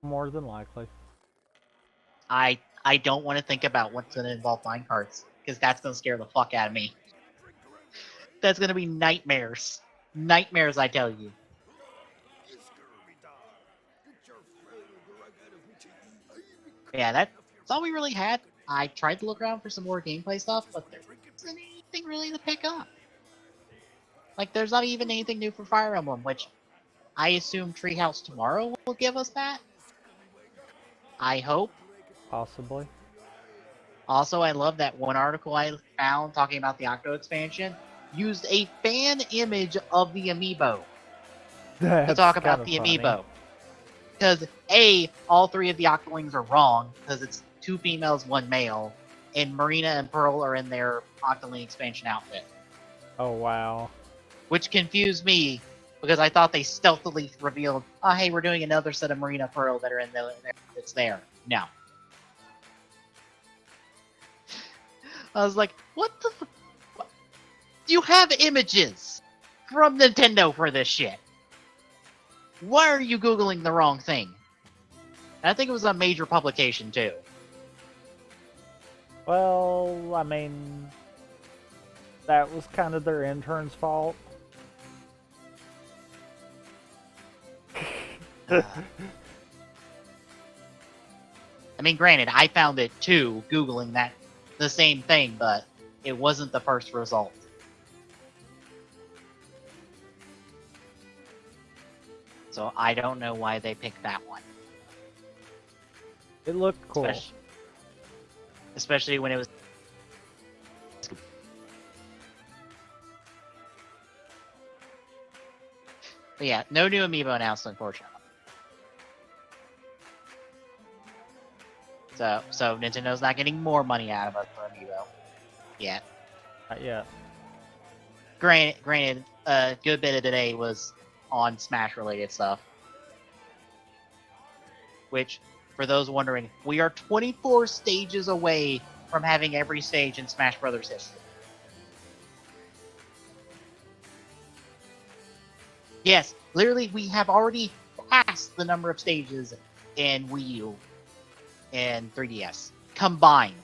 More than likely. I don't want to think about what's gonna involve minecarts, because that's gonna scare the fuck out of me. That's gonna be nightmares. Nightmares, I tell you. Yeah, that's all we really had. I tried to look around for some more gameplay stuff, but there isn't anything really to pick up. Like, there's not even anything new for Fire Emblem, which I assume Treehouse Tomorrow will give us that. I hope. Possibly. Also, I love that one article I found talking about the Octo expansion used a fan image of the amiibo to talk about the funny. amiibo. Because A, all 3 of the Octolings are wrong, because it's 2 females, 1 male, and Marina and Pearl are in their Octoling expansion outfit. Oh wow. Which confused me, because I thought they stealthily revealed, oh hey, we're doing another set of Marina Pearl that are in the that's there. No. I was like, what the what? You have images from Nintendo for this shit. Why are you Googling the wrong thing? And I think it was a major publication, too. Well, I mean, that was kind of their intern's fault. I mean, granted, I found it too, Googling that the same thing, but it wasn't the first result. So I don't know why they picked that one. It looked cool. Especially when it was. But yeah, no new amiibo announced, unfortunately. So Nintendo's not getting more money out of us for amiibo yet. Not yet. Granted, a good bit of today was on Smash-related stuff. Which, for those wondering, we are 24 stages away from having every stage in Smash Brothers history. Yes, literally, we have already passed the number of stages in Wii U and 3DS combined.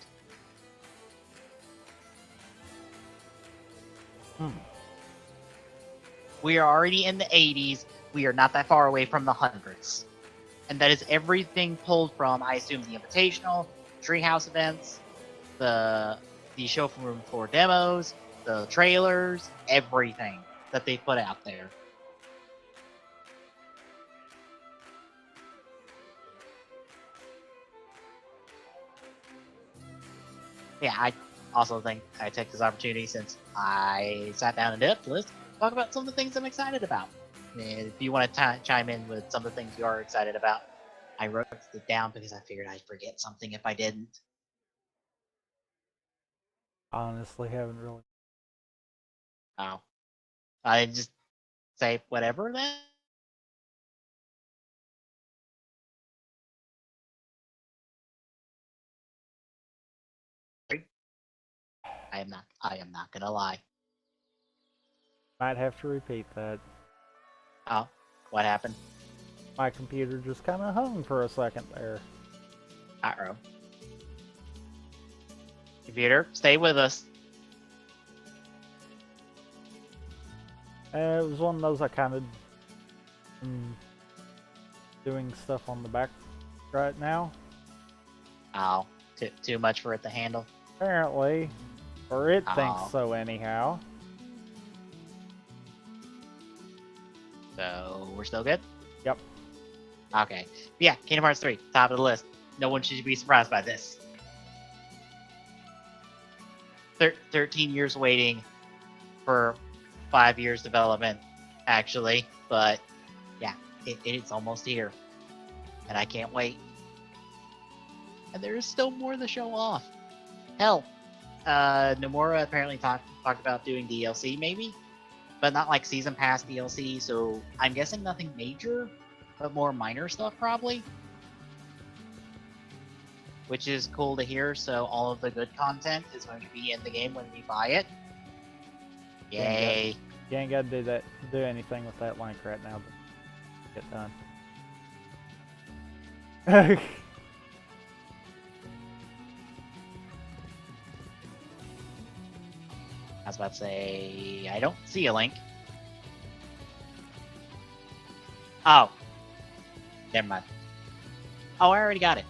We are already in the 80s. We are not that far away from the hundreds. And that is everything pulled from, I assume, the Invitational, Treehouse events, the show from Room 4 demos, the trailers, everything that they put out there. Yeah, I also think I take this opportunity, since I sat down and did to talk about some of the things I'm excited about. And if you want to chime in with some of the things you are excited about, I wrote it down because I figured I'd forget something if I didn't. Honestly, haven't really. Oh, I just say whatever then. I am not. I am not gonna lie. Might have to repeat that. Oh, what happened? My computer just kind of hung for a second there. Uh-oh. Computer, stay with us. It was one of those I kind of doing stuff on the back right now. Oh, too much for it to handle. Apparently, or it thinks Oh. so anyhow. So we're still good? Yep. Okay. Yeah, Kingdom Hearts 3, top of the list. No one should be surprised by this. 13 years waiting for 5 years development, actually. But yeah, it's almost here. And I can't wait. And there is still more to show off. Hell, Nomura apparently talked about doing DLC, maybe? But not like Season Pass DLC, so I'm guessing nothing major, but more minor stuff probably. Which is cool to hear, so all of the good content is going to be in the game when we buy it. Yay. You ain't got to do anything with that link right now, but get done. I was about to say, I don't see a link. Oh. Never mind. Oh, I already got it.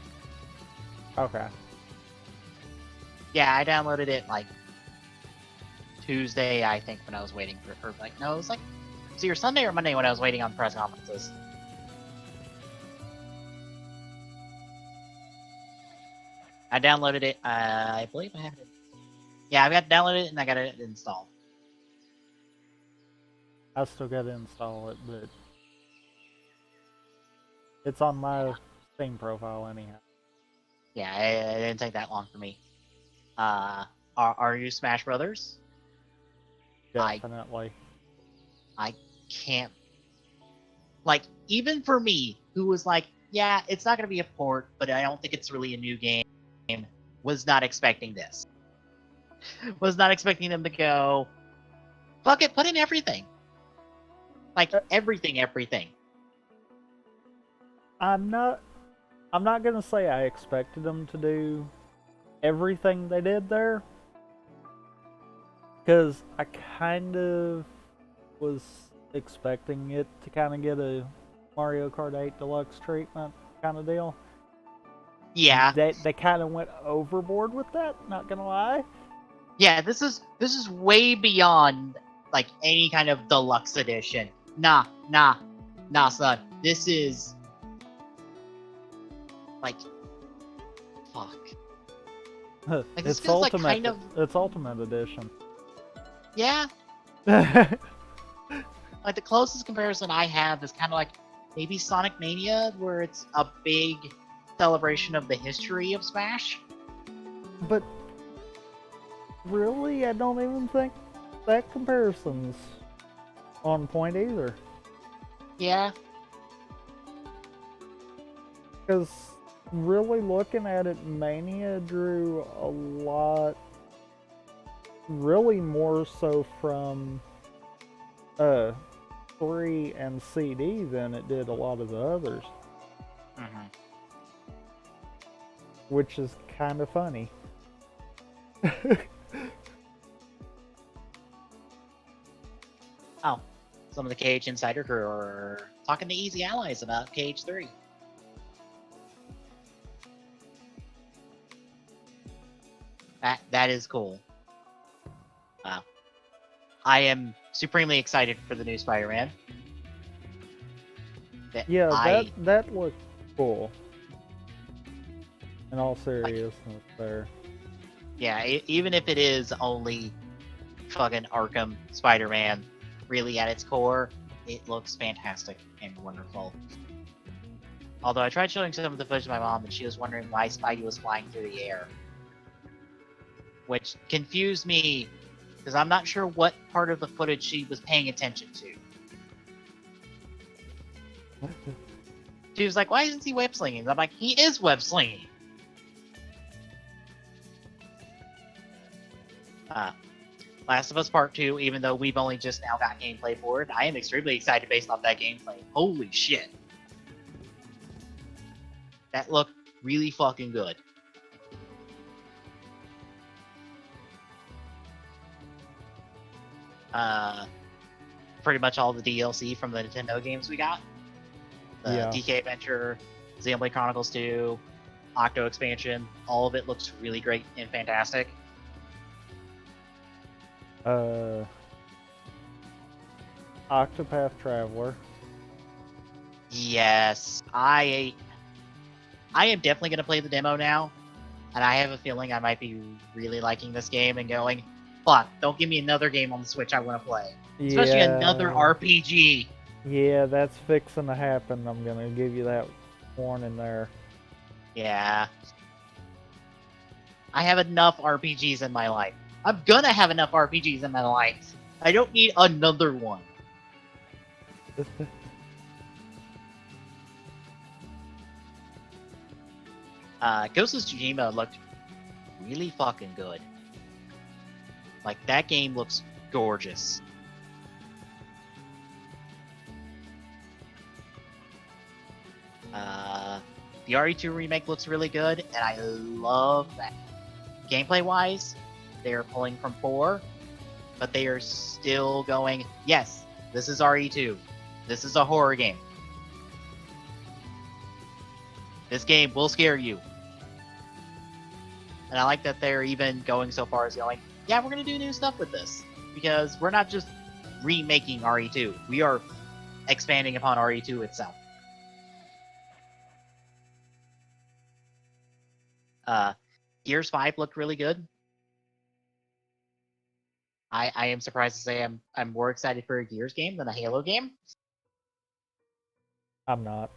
Okay. Yeah, I downloaded it like Tuesday, I think, when I was waiting for, or like, no, it was like, it's either Sunday or Monday when I was waiting on press conferences. I downloaded it, I believe I have it. Yeah, I've got downloaded it and I got it installed. I still got to install it, but it's on my Steam profile anyhow. Yeah, it didn't take that long for me. Are you Smash Brothers? Definitely. I can't. Like, even for me, who was like, yeah, it's not going to be a port, but I don't think it's really a new game, was not expecting this. Was not expecting them to go, fuck it, put in everything. Like, everything. I'm not gonna say I expected them to do everything they did there, because I kind of was expecting it to kind of get a Mario Kart 8 Deluxe treatment kind of deal. Yeah, They kind of went overboard with that. Not gonna lie. yeah. This is way beyond like any kind of deluxe edition. Nah, son. This is like fuck. Like this It's feels like ultimate. kind of It's ultimate edition. yeah. Like the closest comparison I have is kind of like maybe Sonic Mania, where it's a big celebration of the history of Smash. But really, I don't even think that comparison's on point either. Yeah, Because really looking at it, Mania drew a lot, really more so from 3 and CD than it did a lot of the others, mm-hmm. which is kind of funny. Oh, some of the KH Insider crew are talking to Easy Allies about KH3. That is cool. Wow. I am supremely excited for the new Spider-Man. Yeah, that looked cool. In all seriousness, there. Yeah, even if it is only fucking Arkham Spider-Man, really at its core, it looks fantastic and wonderful. Although I tried showing some of the footage to my mom, and she was wondering why Spidey was flying through the air, which confused me because I'm not sure what part of the footage she was paying attention to. She was like, "Why isn't he web slinging?" I'm like, "He is web slinging." Last of Us Part 2, even though we've only just now got gameplay for it, I am extremely excited based off that gameplay. Holy shit. That looked really fucking good. Pretty much all the DLC from the Nintendo games we got. The DK Adventure, Xenoblade Chronicles 2, Octo expansion, all of it looks really great and fantastic. Octopath Traveler. Yes, I am definitely going to play the demo now, and I have a feeling I might be really liking this game and going, fuck, don't give me another game on the Switch I want to play. Especially another RPG. Yeah, that's fixing to happen. I'm going to give you that warning there. Yeah. I have enough RPGs in my life. I'm gonna have enough RPGs in my life. I don't need another one. Ghost of Tsushima looked really fucking good. Like, that game looks gorgeous. The RE2 remake looks really good, and I love that. Gameplay-wise, they are pulling from 4, but they are still going, yes, this is RE2. This is a horror game. This game will scare you. And I like that they're even going so far as going, yeah, we're going to do new stuff with this. Because we're not just remaking RE2. We are expanding upon RE2 itself. Gears 5 looked really good. I am surprised to say I'm more excited for a Gears game than a Halo game. I'm not.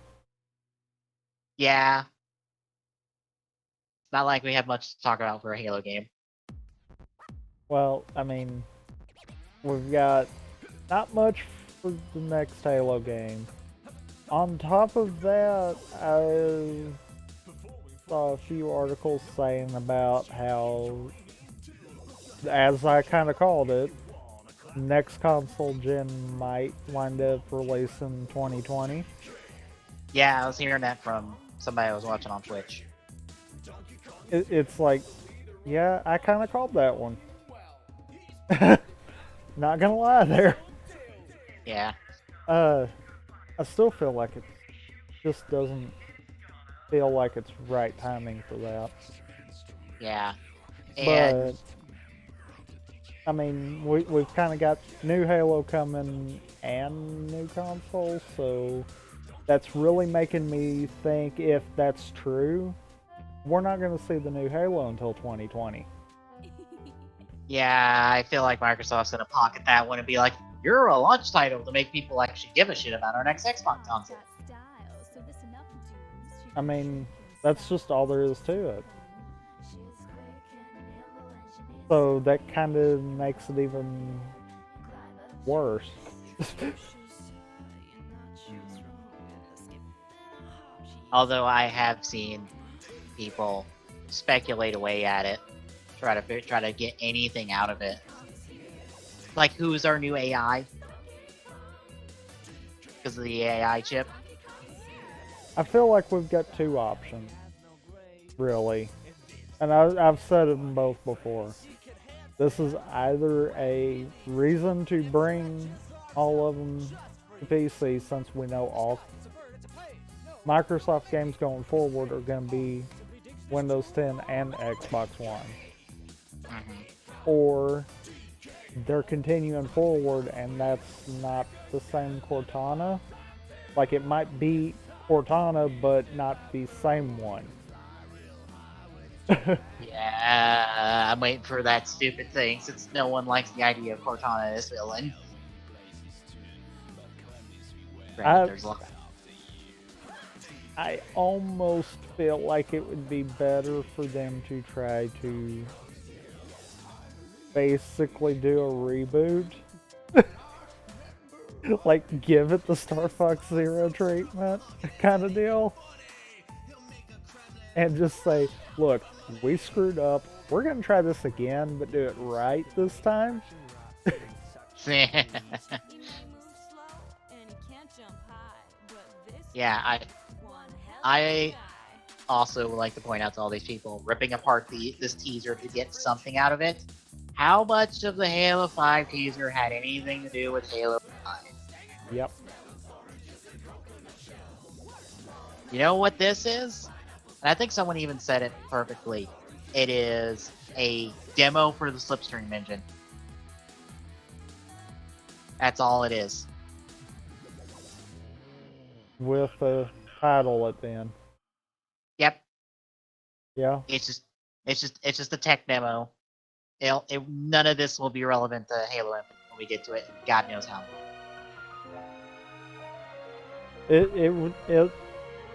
Yeah. It's not like we have much to talk about for a Halo game. Well, I mean, we've got not much for the next Halo game. On top of that, I saw a few articles saying about how, as I kind of called it, next console gen might wind up releasing 2020. Yeah, I was hearing that from somebody I was watching on Twitch. It's like, yeah, I kind of called that one. Not gonna lie there. Yeah. I still feel like it just doesn't feel like it's right timing for that. Yeah. But And I mean, we've kind of got new Halo coming and new consoles, so that's really making me think if that's true, we're not going to see the new Halo until 2020. yeah, I feel like Microsoft's gonna pocket that one and be like, "You're a launch title to make people actually give a shit about our next Xbox console." I mean, that's just all there is to it. So that kind of makes it even worse. Although I have seen people speculate away at it, try to get anything out of it. Like, who's our new AI? Because of the AI chip. I feel like we've got two options, really. And I've said them both before. This is either a reason to bring all of them to PC, since we know all Microsoft games going forward are going to be Windows 10 and Xbox One. Mm-hmm. Or they're continuing forward and that's not the same Cortana. Like, it might be Cortana, but not the same one. Yeah, I'm waiting for that stupid thing since no one likes the idea of Cortana as villain. Granted, there's a lot. I almost feel like it would be better for them to try to basically do a reboot. Like, give it the Star Fox Zero treatment kind of deal. And just say, look, we screwed up. We're going to try this again, but do it right this time. Yeah, I also would like to point out to all these people ripping apart this teaser to get something out of it. How much of the Halo 5 teaser had anything to do with Halo 5? Yep. You know what this is? And I think someone even said it perfectly. It is a demo for the Slipstream engine. That's all it is. With a title at the end. Yep. Yeah. It's just a tech demo. None of this will be relevant to Halo Infinite when we get to it. God knows how.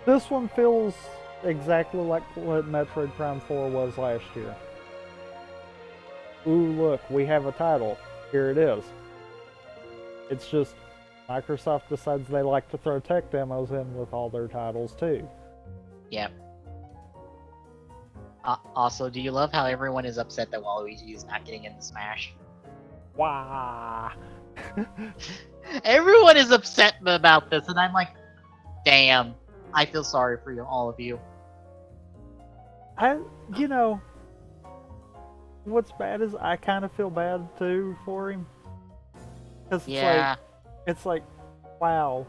This one feels exactly like what Metroid Prime 4 was last year. Ooh, look, we have a title. Here it is. It's just Microsoft decides they like to throw tech demos in with all their titles too. Yep. Also, do you love how everyone is upset that Waluigi is not getting into Smash? Wow. Everyone is upset about this, and I'm like, damn. I feel sorry for you, all of you. You know, what's bad is I kind of feel bad too for him. Because it's like, wow,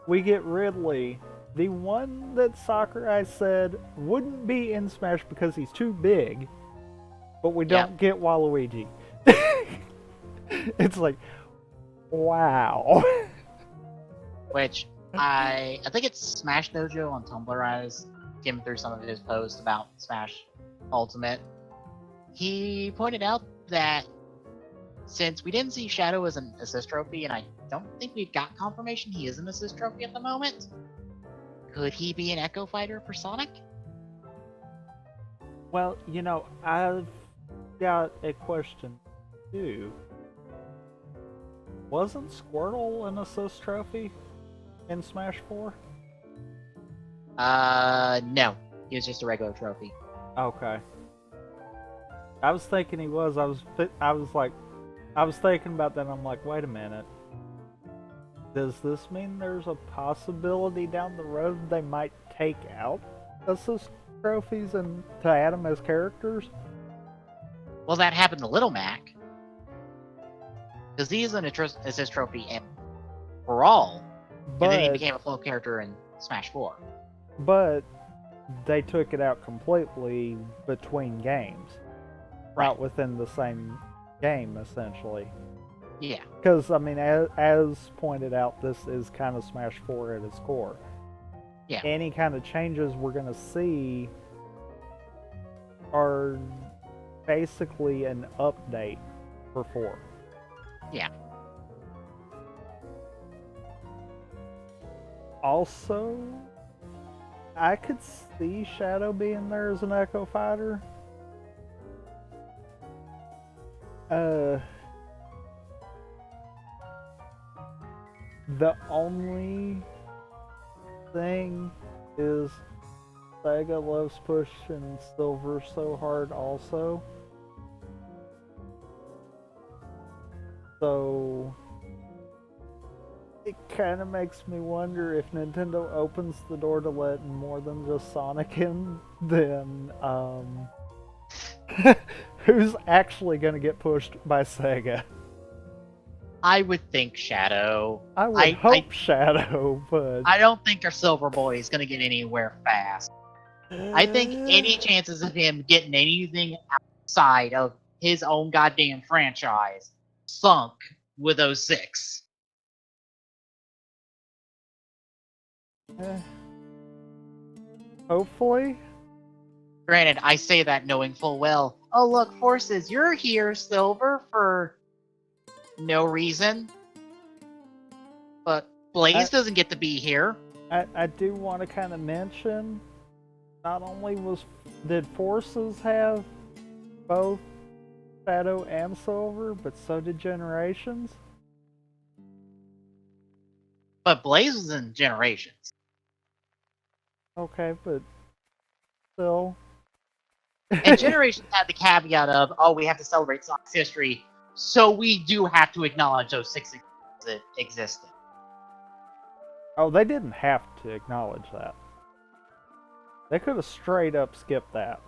we get Ridley, the one that Sakurai said wouldn't be in Smash because he's too big, but we don't get Waluigi. It's like, wow. Which I think it's Smash Dojo on Tumblr. I was skimming through some of his posts about Smash Ultimate. He pointed out that since we didn't see Shadow as an assist trophy, and I don't think we've got confirmation he is an assist trophy at the moment, could he be an Echo Fighter for Sonic? Well, you know, I've got a question too. Wasn't Squirtle an assist trophy in Smash 4? No. He was just a regular trophy. Okay. I was thinking he was. I was thinking about that and I'm like, wait a minute. Does this mean there's a possibility down the road they might take out assist trophies and to add them as characters? Well, that happened to Little Mac. Because he is an assist trophy in Brawl. And then he became a full character in Smash 4. But they took it out completely between games, Right. not within the same game, essentially. Yeah. Because, I mean, as pointed out, this is kind of Smash 4 at its core. Yeah. Any kind of changes we're going to see are basically an update for 4. Yeah. Also, I could see Shadow being there as an Echo Fighter. The only thing is Sega loves pushing Silver so hard also. So it kind of makes me wonder if Nintendo opens the door to let more than just Sonic in, then who's actually going to get pushed by Sega? I would think Shadow. I would hope Shadow, but I don't think our Silver Boy is going to get anywhere fast. I think any chances of him getting anything outside of his own goddamn franchise sunk with 06. Hopefully. Granted, I say that knowing full well, oh look, Forces, you're here, Silver, for no reason. But Blaze doesn't get to be here. I do want to kind of mention, not only did Forces have both Shadow and Silver, but so did Generations. But Blaze was in Generations. Okay, but still. And Generations had the caveat of, oh, we have to celebrate Sonic's history, so we do have to acknowledge those 6 that existed. Oh, they didn't have to acknowledge that. They could have straight up skipped that.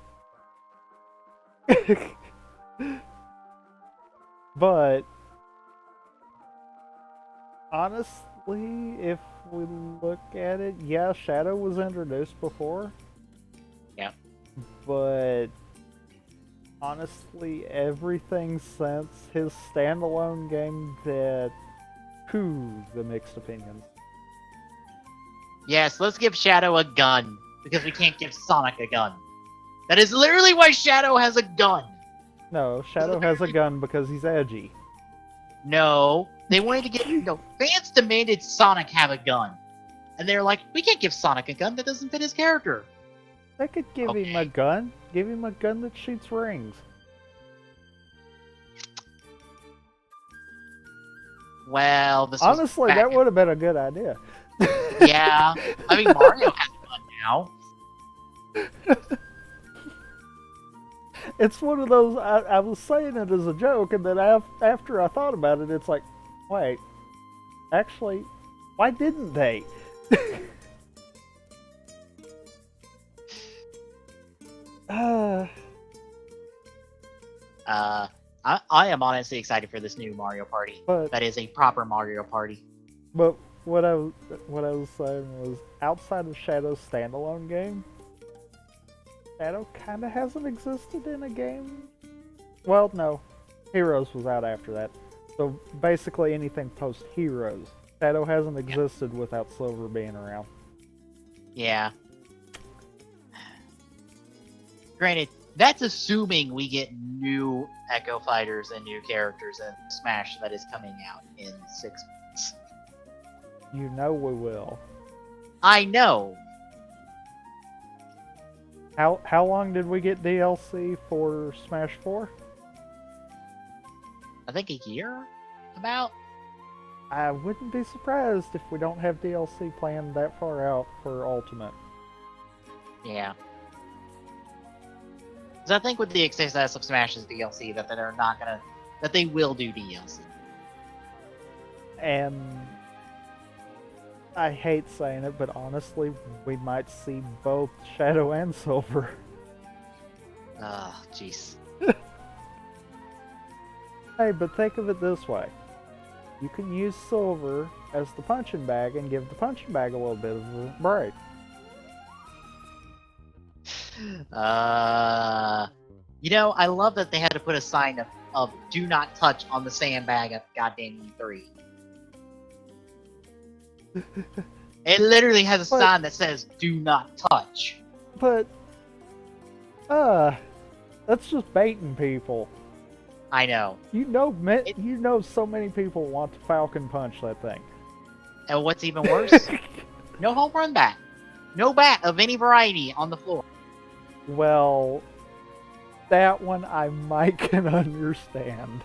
But honestly, if we look at it, yeah, Shadow was introduced before. Yeah. But honestly, everything since his standalone game that the mixed opinions. Yes, let's give Shadow a gun, because we can't give Sonic a gun. That is literally why Shadow has a gun. No, Shadow has a gun because he's edgy. No, they wanted to get, fans demanded Sonic have a gun. And they're like, we can't give Sonic a gun, that doesn't fit his character. They could give him a gun. Give him a gun that shoots rings. Well, this honestly, that would have been a good idea. Yeah, I mean, Mario has a gun now. It's one of those, I was saying it as a joke, and then after I thought about it, it's like, wait, actually, why didn't they? I am honestly excited for this new Mario Party. That is a proper Mario Party. But what I was saying was, outside of Shadow's standalone game, Shadow kind of hasn't existed in a game. Well, no, Heroes was out after that. So basically anything post Heroes, Shadow hasn't existed without Silver being around. Yeah. Granted, that's assuming we get new Echo Fighters and new characters in Smash that is coming out in 6 months. You know we will. I know. How long did we get DLC for Smash 4? I think a year, about. I wouldn't be surprised if we don't have DLC planned that far out for Ultimate. Yeah. Because I think with the success of Smash's DLC, that they're not gonna, that they will do DLC. And I hate saying it, but honestly, we might see both Shadow and Silver. Oh, jeez. Hey, but think of it this way. You can use Silver as the punching bag and give the punching bag a little bit of a break. I love that they had to put a sign of "Do not touch" on the sandbag at goddamn E3. It literally has a sign that says "Do not touch." But, that's just baiting people. I know. You know, so many people want to Falcon Punch that thing. And what's even worse, no home run bat. No bat of any variety on the floor. Well, that one I might can understand.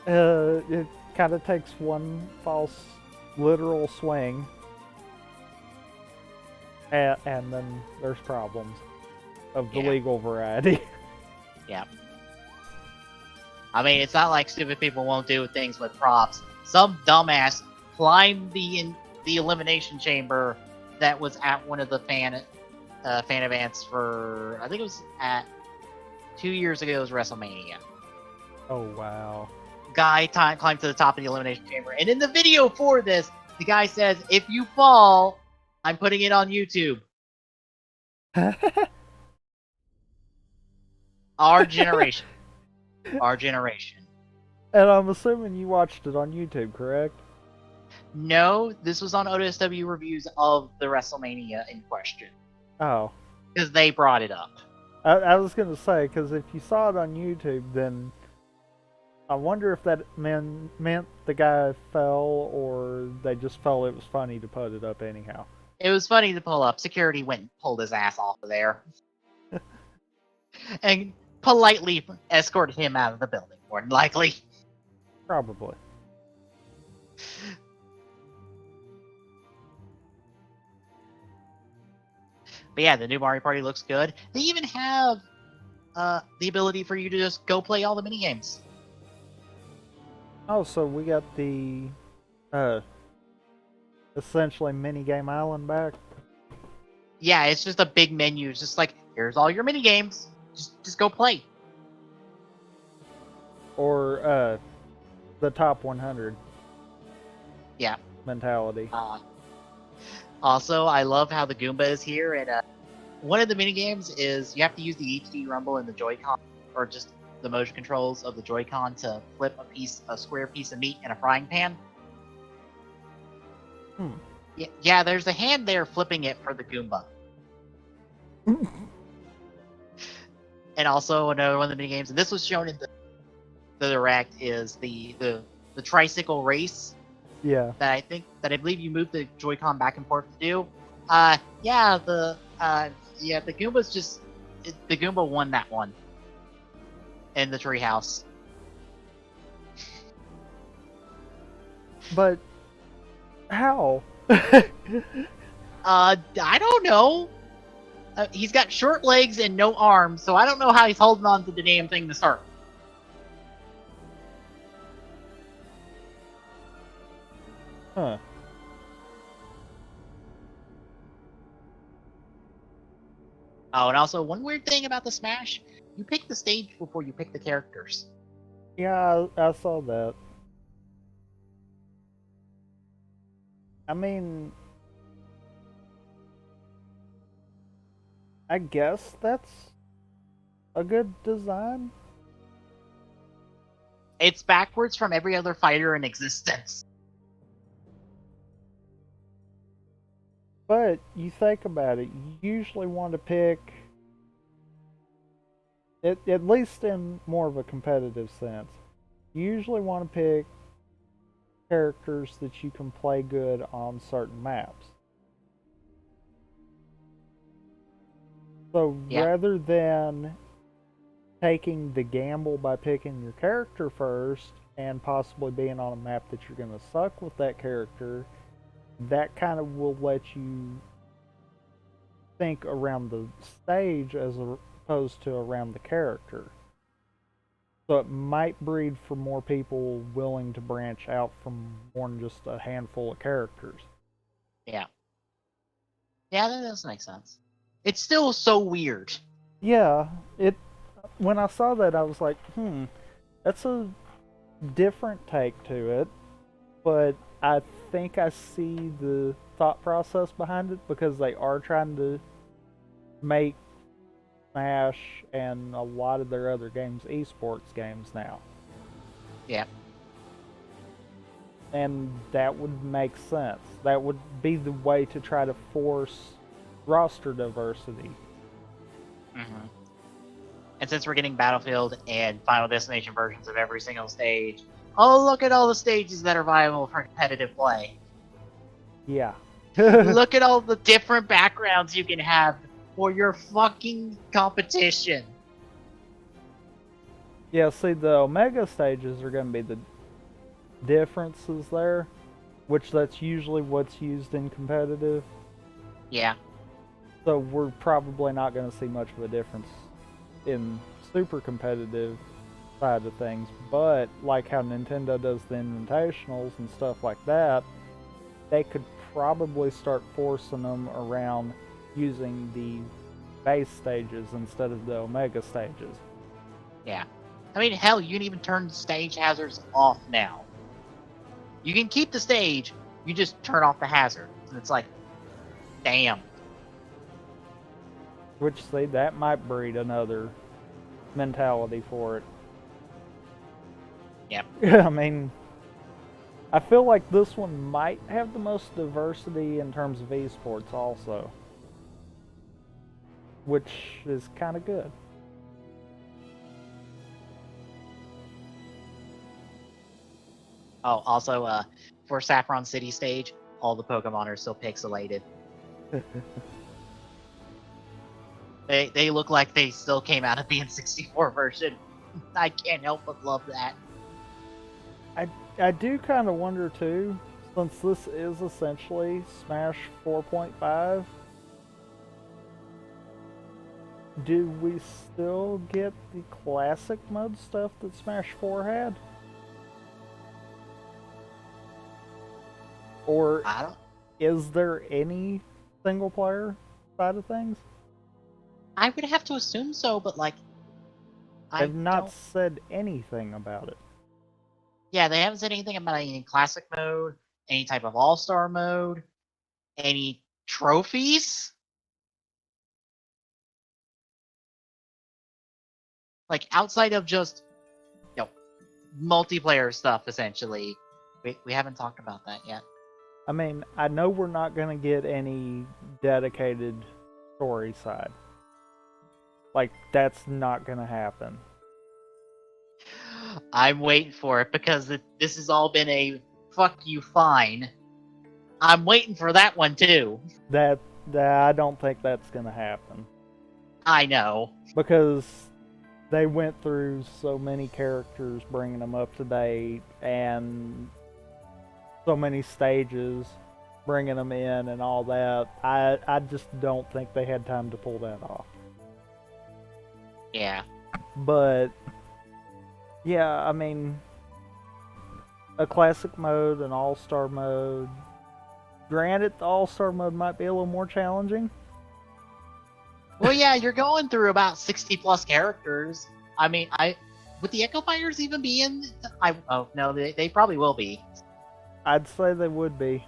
It kind of takes one false literal swing, and then there's problems of the legal variety. Yeah. I mean, it's not like stupid people won't do things with props. Some dumbass climbed the elimination chamber that was at one of the fan events for, I think it was at 2 years ago's WrestleMania. Oh wow. Guy climbed to the top of the elimination chamber, and in the video for this, the guy says, "If you fall, I'm putting it on YouTube." Our generation. Our generation. And I'm assuming you watched it on YouTube, correct? No, this was on OSW reviews of the WrestleMania in question. Oh. Because they brought it up. I was going to say, because if you saw it on YouTube, then I wonder if that meant the guy fell, or they just felt it was funny to put it up anyhow. It was funny to pull up. Security went and pulled his ass off of there. And politely escorted him out of the building, more than likely. Probably. But yeah, the new Mario Party looks good. They even have the ability for you to just go play all the minigames. Oh, so we got the essentially minigame island back? Yeah, it's just a big menu. It's just like, here's all your minigames. Just go play. Or the top 100. Yeah. Mentality. Also, I love how the Goomba is here, and one of the minigames is you have to use the HD Rumble and the Joy-Con, or just the motion controls of the Joy-Con to flip a square piece of meat in a frying pan. Yeah, there's a hand there flipping it for the Goomba. And also another one of the minigames, and this was shown in the Direct, is the tricycle race. Yeah. That I believe you move the Joy-Con back and forth to do. The Goomba's the Goomba won that one in the treehouse. But how? I don't know. He's got short legs and no arms, so I don't know how he's holding on to the damn thing to start. Huh. Oh, and also one weird thing about the Smash, you pick the stage before you pick the characters. Yeah, I saw that. I mean, I guess that's a good design. It's backwards from every other fighter in existence. But you think about it, you usually want to pick, at least in more of a competitive sense, you usually want to pick characters that you can play good on certain maps. So rather than taking the gamble by picking your character first and possibly being on a map that you're going to suck with that character, that kind of will let you think around the stage as opposed to around the character. So it might breed for more people willing to branch out from more than just a handful of characters. Yeah. Yeah, that does make sense. It's still so weird. Yeah, when I saw that, I was like, that's a different take to it, but I think I see the thought process behind it because they are trying to make Smash and a lot of their other games esports games now. Yeah. And that would make sense. That would be the way to try to force roster diversity. Mm-hmm. And since we're getting Battlefield and Final Destination versions of every single stage, oh, look at all the stages that are viable for competitive play. Yeah. Look at all the different backgrounds you can have for your fucking competition. Yeah, see, the Omega stages are going to be the differences there, which that's usually what's used in competitive. Yeah. So we're probably not going to see much of a difference in super competitive side of things. But like how Nintendo does the invitationals and stuff like that, they could probably start forcing them around using the base stages instead of the Omega stages. Yeah. I mean, hell, you can even turn stage hazards off now. You can keep the stage, you just turn off the hazard. And it's like, damn. Which, see, that might breed another mentality for it. Yep. I mean, I feel like this one might have the most diversity in terms of esports also, which is kind of good. Oh, also, for Saffron City stage, all the Pokemon are still pixelated. They look like they still came out of the N64 version. I can't help but love that. I do kind of wonder too, since this is essentially Smash 4.5, do we still get the classic mode stuff that Smash 4 had? Or I don't. is there any single player side of things? I would have to assume so, but like, I They've not don't. said anything about it. Yeah, they haven't said anything about any classic mode, any type of all-star mode, any trophies. Like outside of just you know multiplayer stuff, essentially. We haven't talked about that yet. I mean, I know we're not going to get any dedicated story side. Like, that's not going to happen. I'm waiting for it because this has all been a fuck you fine. I'm waiting for that one too. That, that I don't think that's going to happen. I know. Because they went through so many characters bringing them up to date and so many stages bringing them in and all that. I just don't think they had time to pull that off. Yeah. But yeah, I mean, a classic mode, an all-star mode. Granted, the all-star mode might be a little more challenging. Well, yeah, you're going through about 60 plus characters. I mean, would the Echo Fighters even be in? Oh no, they probably will be. I'd say they would be.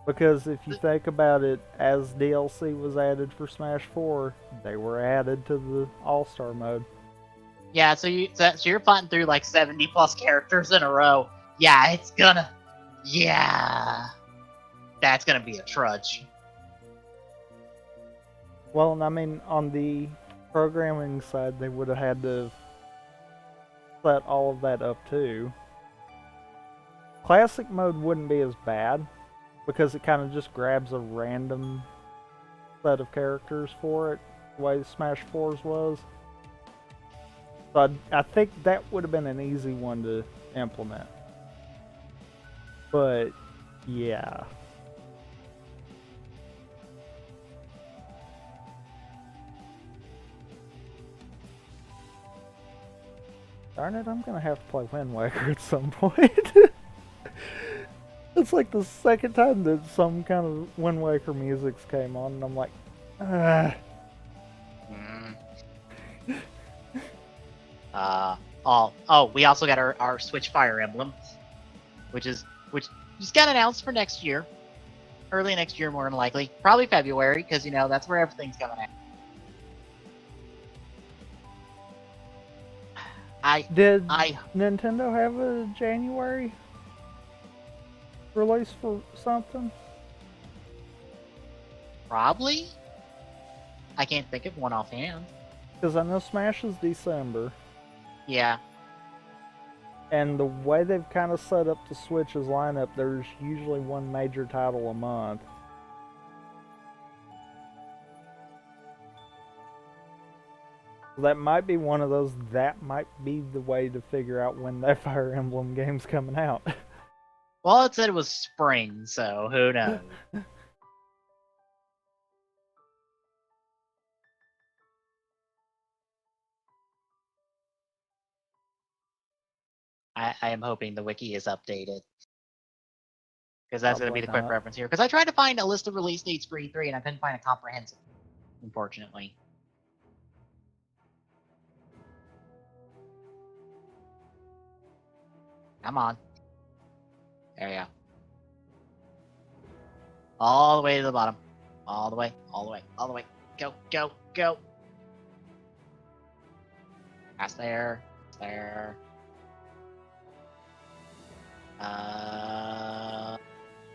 Because if you think about it, as DLC was added for Smash 4, they were added to the All-Star mode. Yeah, so you're fighting through like 70 plus characters in a row. Yeah, that's gonna be a trudge. Well, and I mean, on the programming side, they would have had to set all of that up too. Classic mode wouldn't be as bad because it kind of just grabs a random set of characters for it, the way Smash 4's was. So I think that would have been an easy one to implement. But yeah. Darn it, I'm gonna have to play Wind Waker at some point. It's like the second time that some kind of Wind Waker music came on, and I'm like, ah. We also got our Switch Fire Emblem, which just got announced for next year, early next year more than likely, probably February, because that's where everything's coming out. Did Nintendo have a January release for something? Probably. I can't think of one offhand. Because I know Smash is December. Yeah. And the way they've kind of set up the Switch's lineup, there's usually one major title a month. That might be one of those, that might be the way to figure out when that Fire Emblem game's coming out. Well, it said it was spring, so who knows? I am hoping the wiki is updated. Because that's going to be the quick reference here. Because I tried to find a list of release dates for E3 and I couldn't find a comprehensive, unfortunately. Come on. There you go. All the way to the bottom. All the way, all the way, all the way. Go, go, go. Past there. There.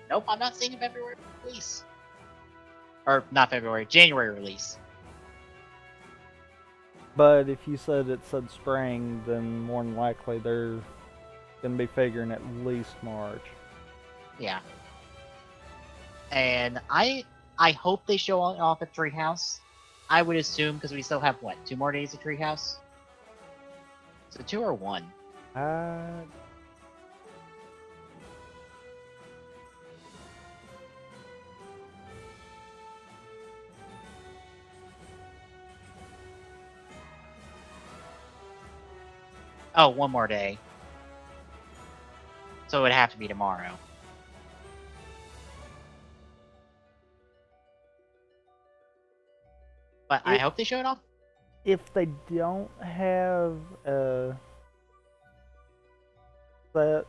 Nope, I'm not seeing a February release. Or, not February, January release. But if you said it said spring, then more than likely they're going to be figuring at least March. Yeah. And I hope they show it off at Treehouse. I would assume, because we still have, 2 more days of Treehouse? So 2 or 1? Oh, 1 more day. So it would have to be tomorrow. But I hope they show it off. If they don't have a set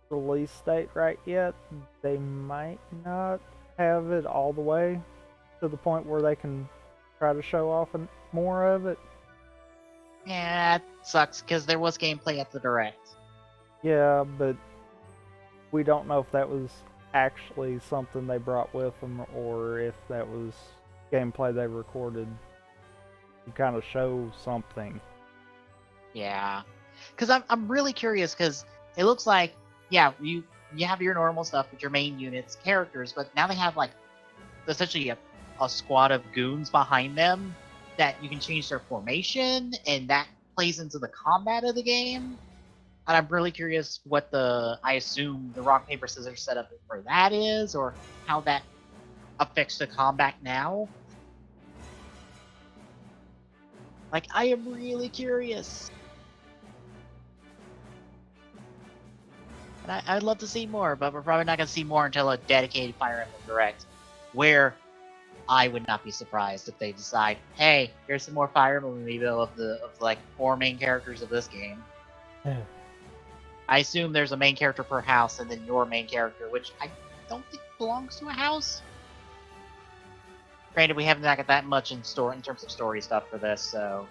release date right yet, they might not have it all the way to the point where they can try to show off more of it. Yeah, it sucks because there was gameplay at the Direct. Yeah, but we don't know if that was actually something they brought with them or if that was gameplay they recorded to kind of show something. Yeah, because I'm really curious because it looks like you have your normal stuff with your main units, characters, but now they have essentially a squad of goons behind them that you can change their formation, and that plays into the combat of the game. And I'm really curious what I assume the rock, paper, scissors setup for that is, or how that affects the combat now. I am really curious. And I'd love to see more, but we're probably not going to see more until a dedicated Fire Emblem Direct, where I would not be surprised if they decide, hey, here's some more Fire Emblem amiibo of 4 main characters of this game. I assume there's a main character per house, and then your main character, which I don't think belongs to a house. Granted, we haven't got that much in terms of story stuff for this, so.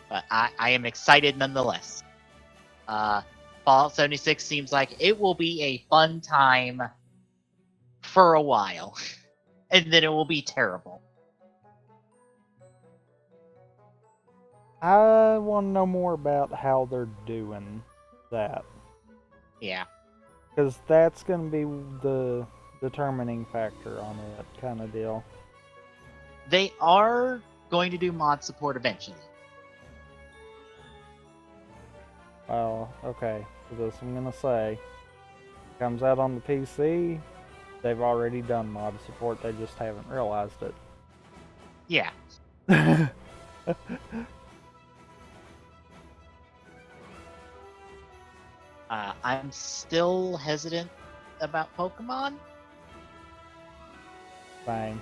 But I am excited nonetheless. Fallout 76 seems like it will be a fun time for a while, and then it will be terrible. I want to know more about how they're doing that. Yeah. Because that's going to be the determining factor on it, kind of deal. They are going to do mod support eventually. Well, okay. For this, I'm going to say, comes out on the PC, they've already done mod support, they just haven't realized it. Yeah. I'm still hesitant about Pokemon. Fine.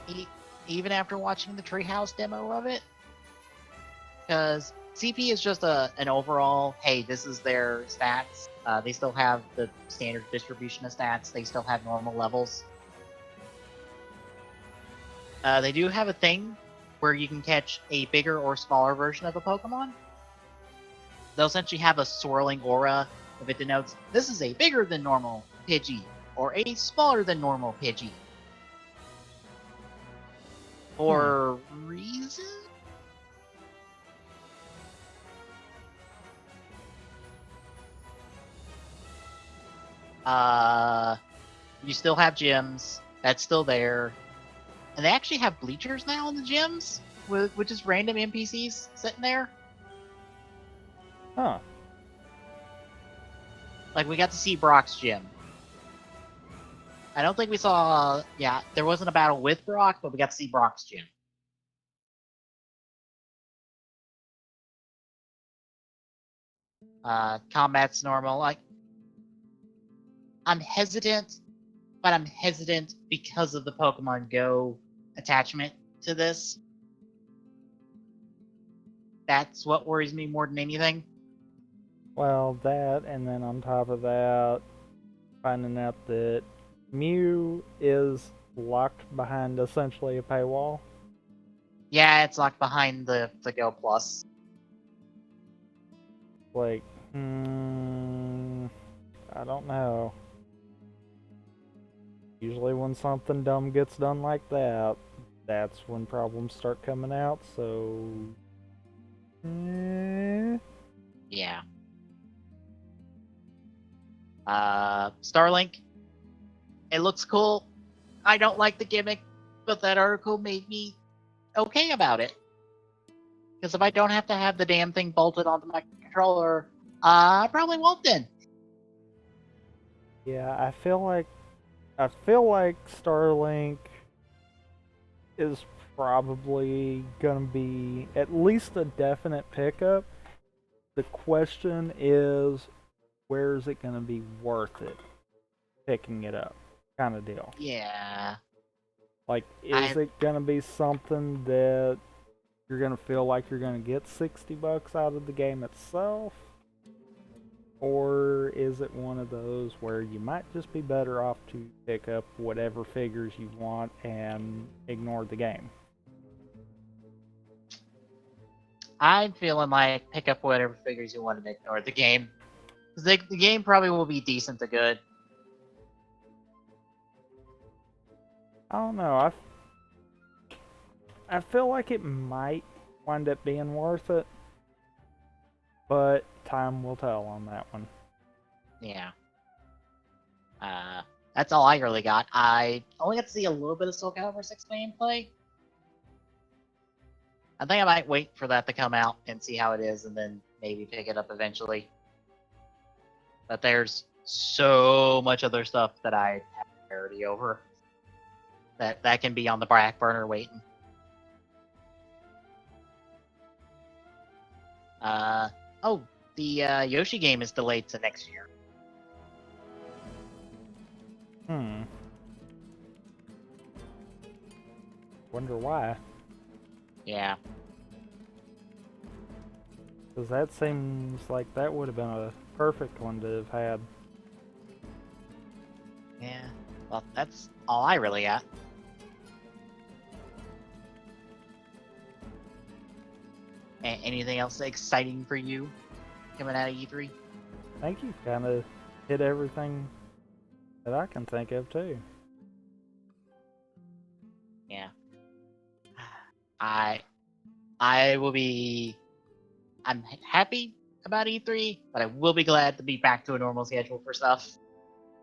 even after watching the Treehouse demo of it. Because CP is just an overall, hey, this is their stats. They still have the standard distribution of stats. They still have normal levels. They do have a thing where you can catch a bigger or smaller version of a Pokemon. They'll essentially have a swirling aura if it denotes this is a bigger than normal Pidgey or a smaller than normal Pidgey. For reason? You still have gyms. That's still there. And they actually have bleachers now in the gyms, with just random NPCs sitting there. Huh. Like, we got to see Brock's gym. I don't think we saw... Yeah, there wasn't a battle with Brock, but we got to see Brock's gym. Combat's normal. Like, I'm hesitant, but I'm hesitant because of the Pokemon Go attachment to this. That's what worries me more than anything. Well, that, and then on top of that, finding out that Mew is locked behind essentially a paywall. Yeah, it's locked behind the Go Plus. Like, I don't know. Usually when something dumb gets done like that, that's when problems start coming out, so... Yeah. Starlink. It looks cool. I don't like the gimmick, but that article made me okay about it. Because if I don't have to have the damn thing bolted onto my controller, I probably won't then. Yeah, I feel like Starlink is probably gonna be at least a definite pickup. The question is, where is it gonna be worth it picking it up? Kind of deal. Yeah. Like, is it gonna be something that you're gonna feel like you're gonna get $60 out of the game itself? Or is it one of those where you might just be better off to pick up whatever figures you want and ignore the game? I'm feeling like pick up whatever figures you want and ignore the game. Because the game probably will be decent to good. I don't know. I feel like it might wind up being worth it, but time will tell on that one. Yeah. That's all I really got. I only got to see a little bit of Soul Calibur 6 gameplay. I think I might wait for that to come out and see how it is, and then maybe pick it up eventually. But there's so much other stuff that I have priority over that can be on the back burner waiting. The Yoshi game is delayed to next year. Wonder why. Yeah. Because that seems like that would have been a perfect one to have had. Yeah. Well, that's all I really got. Anything else exciting for you coming out of E3? I think you kind of hit everything that I can think of too. Yeah. I'm happy about E3, but I will be glad to be back to a normal schedule for stuff.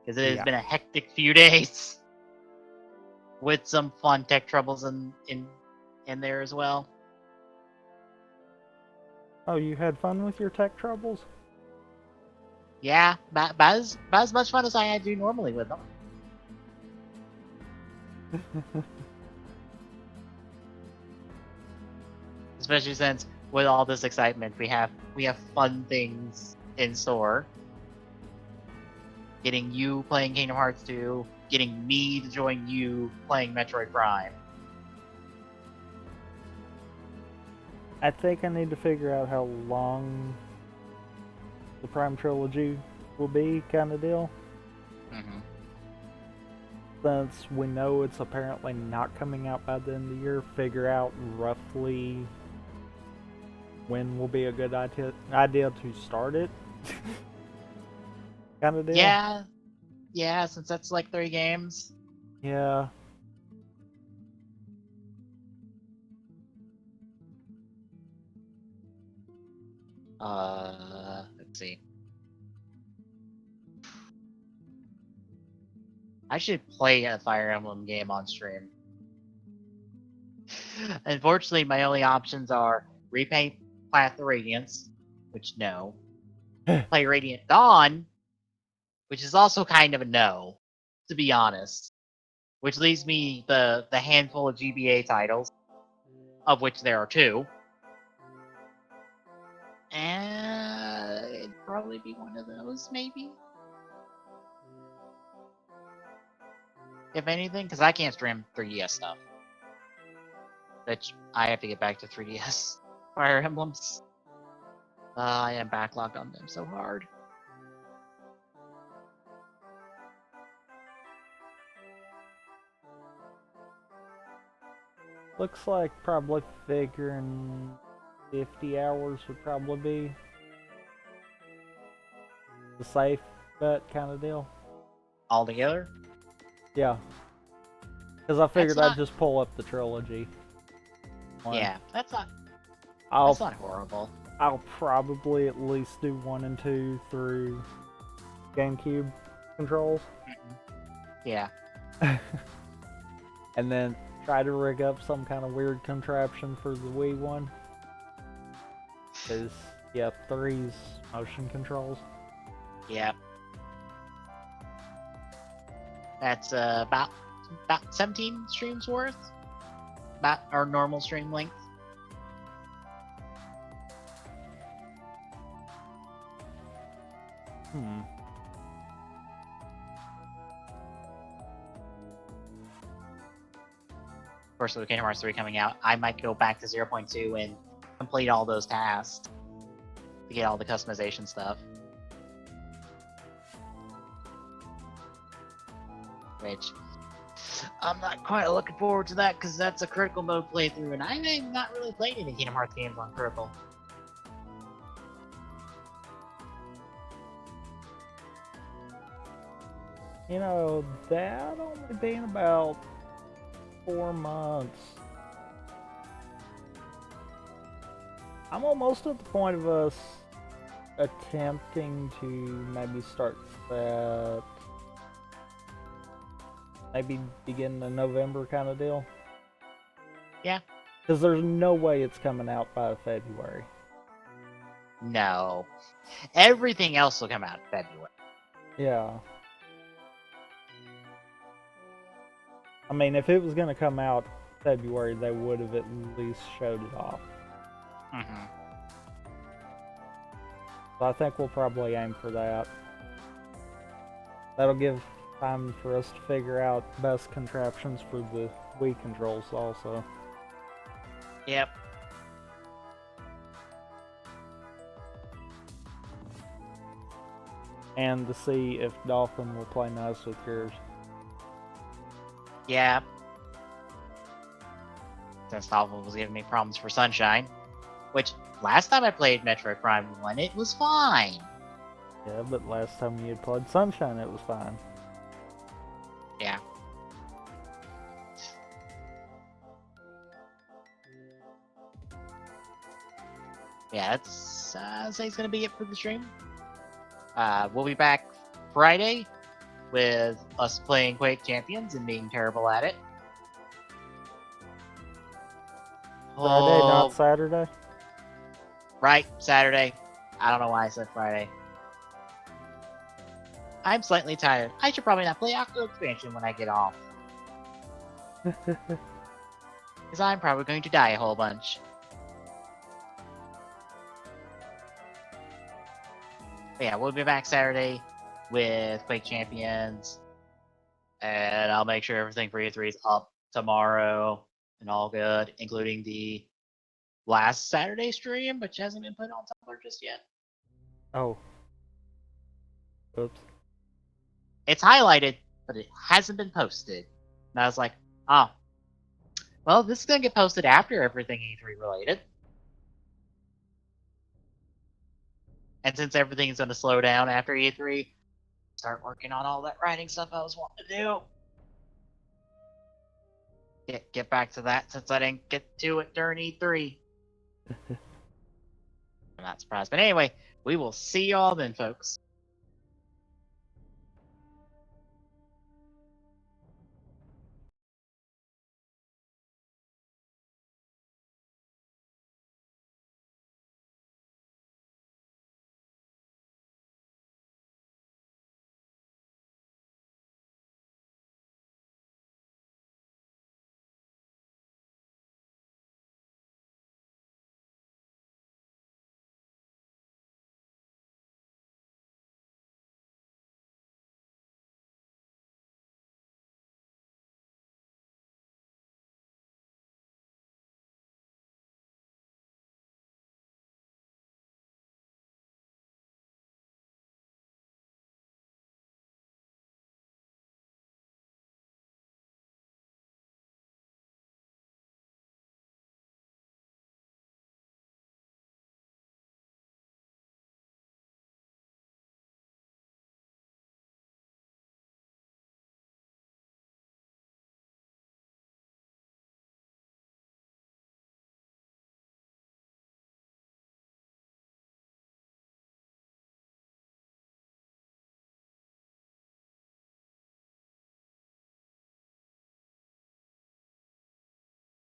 Because it has been a hectic few days. With some fun tech troubles in there as well. Oh, you had fun with your tech troubles? Yeah, about as much fun as I do normally with them. Especially since with all this excitement, we have fun things in store. Getting you playing Kingdom Hearts 2, getting me to join you playing Metroid Prime. I think I need to figure out how long the Prime Trilogy will be, kind of deal. Mm-hmm. Since we know it's apparently not coming out by the end of the year, figure out roughly when will be a good idea to start it. Kind of deal. Yeah, since that's like 3 games. Yeah. Let's see. I should play a Fire Emblem game on stream. Unfortunately, my only options are repaint Path of Radiance, which no. Play Radiant Dawn, which is also kind of a no, to be honest. Which leaves me the handful of GBA titles, of which there are 2. And it'd probably be one of those, maybe. If anything, because I can't stream 3DS stuff. Which I have to get back to 3DS Fire Emblems. I am backlogged on them so hard. Looks like probably figuring 50 hours would probably be the safe bet kind of deal. All together? Yeah. Because I That's figured I'd not. just pull up the trilogy one. Yeah, that's not. I'll That's not horrible. I'll probably at least do 1 and 2 through GameCube controls. Yeah. And then try to rig up some kind of weird contraption for the Wii one. Because, yeah, 3's motion controls. Yeah. That's about 17 streams worth. About our normal stream length. Of course, with Kingdom Hearts 3 coming out, I might go back to 0.2 and complete all those tasks to get all the customization stuff. Which I'm not quite looking forward to that because that's a critical mode playthrough, and I've not really played any Kingdom Hearts games on critical. You know, that only been about 4 months. I'm almost at the point of us attempting to maybe start that. Maybe begin the November kind of deal. Yeah. Because there's no way it's coming out by February. No. Everything else will come out in February. Yeah. I mean, if it was going to come out February, they would have at least showed it off. Mm-hmm. So I think we'll probably aim for that. That'll give time for us to figure out best contraptions for the Wii controls also. Yep. And to see if Dolphin will play nice with yours. Yeah. Since Dolphin was giving me problems for Sunshine. Which, last time I played Metroid Prime 1, it was fine. Yeah, but last time you had played Sunshine, it was fine. Yeah. Yeah, that's I'd say it's gonna be it for the stream. We'll be back Friday with us playing Quake Champions and being terrible at it. Friday, not Oh, Saturday? right, Saturday. I don't know why I said Friday. I'm slightly tired. I should probably not play Octo Expansion when I get off. Because I'm probably going to die a whole bunch. But yeah, we'll be back Saturday with Quake Champions. And I'll make sure everything for E3 is up tomorrow and all good, including the last Saturday stream, which hasn't been put on Tumblr just yet. Oh. Oops. It's highlighted, but it hasn't been posted. And I was like, oh, well, this is gonna get posted after everything E3 related. And since everything's gonna slow down after E3, start working on all that writing stuff I was wanting to do. Get back to that since I didn't get to it during E3. I'm not surprised. But anyway, we will see y'all then, folks.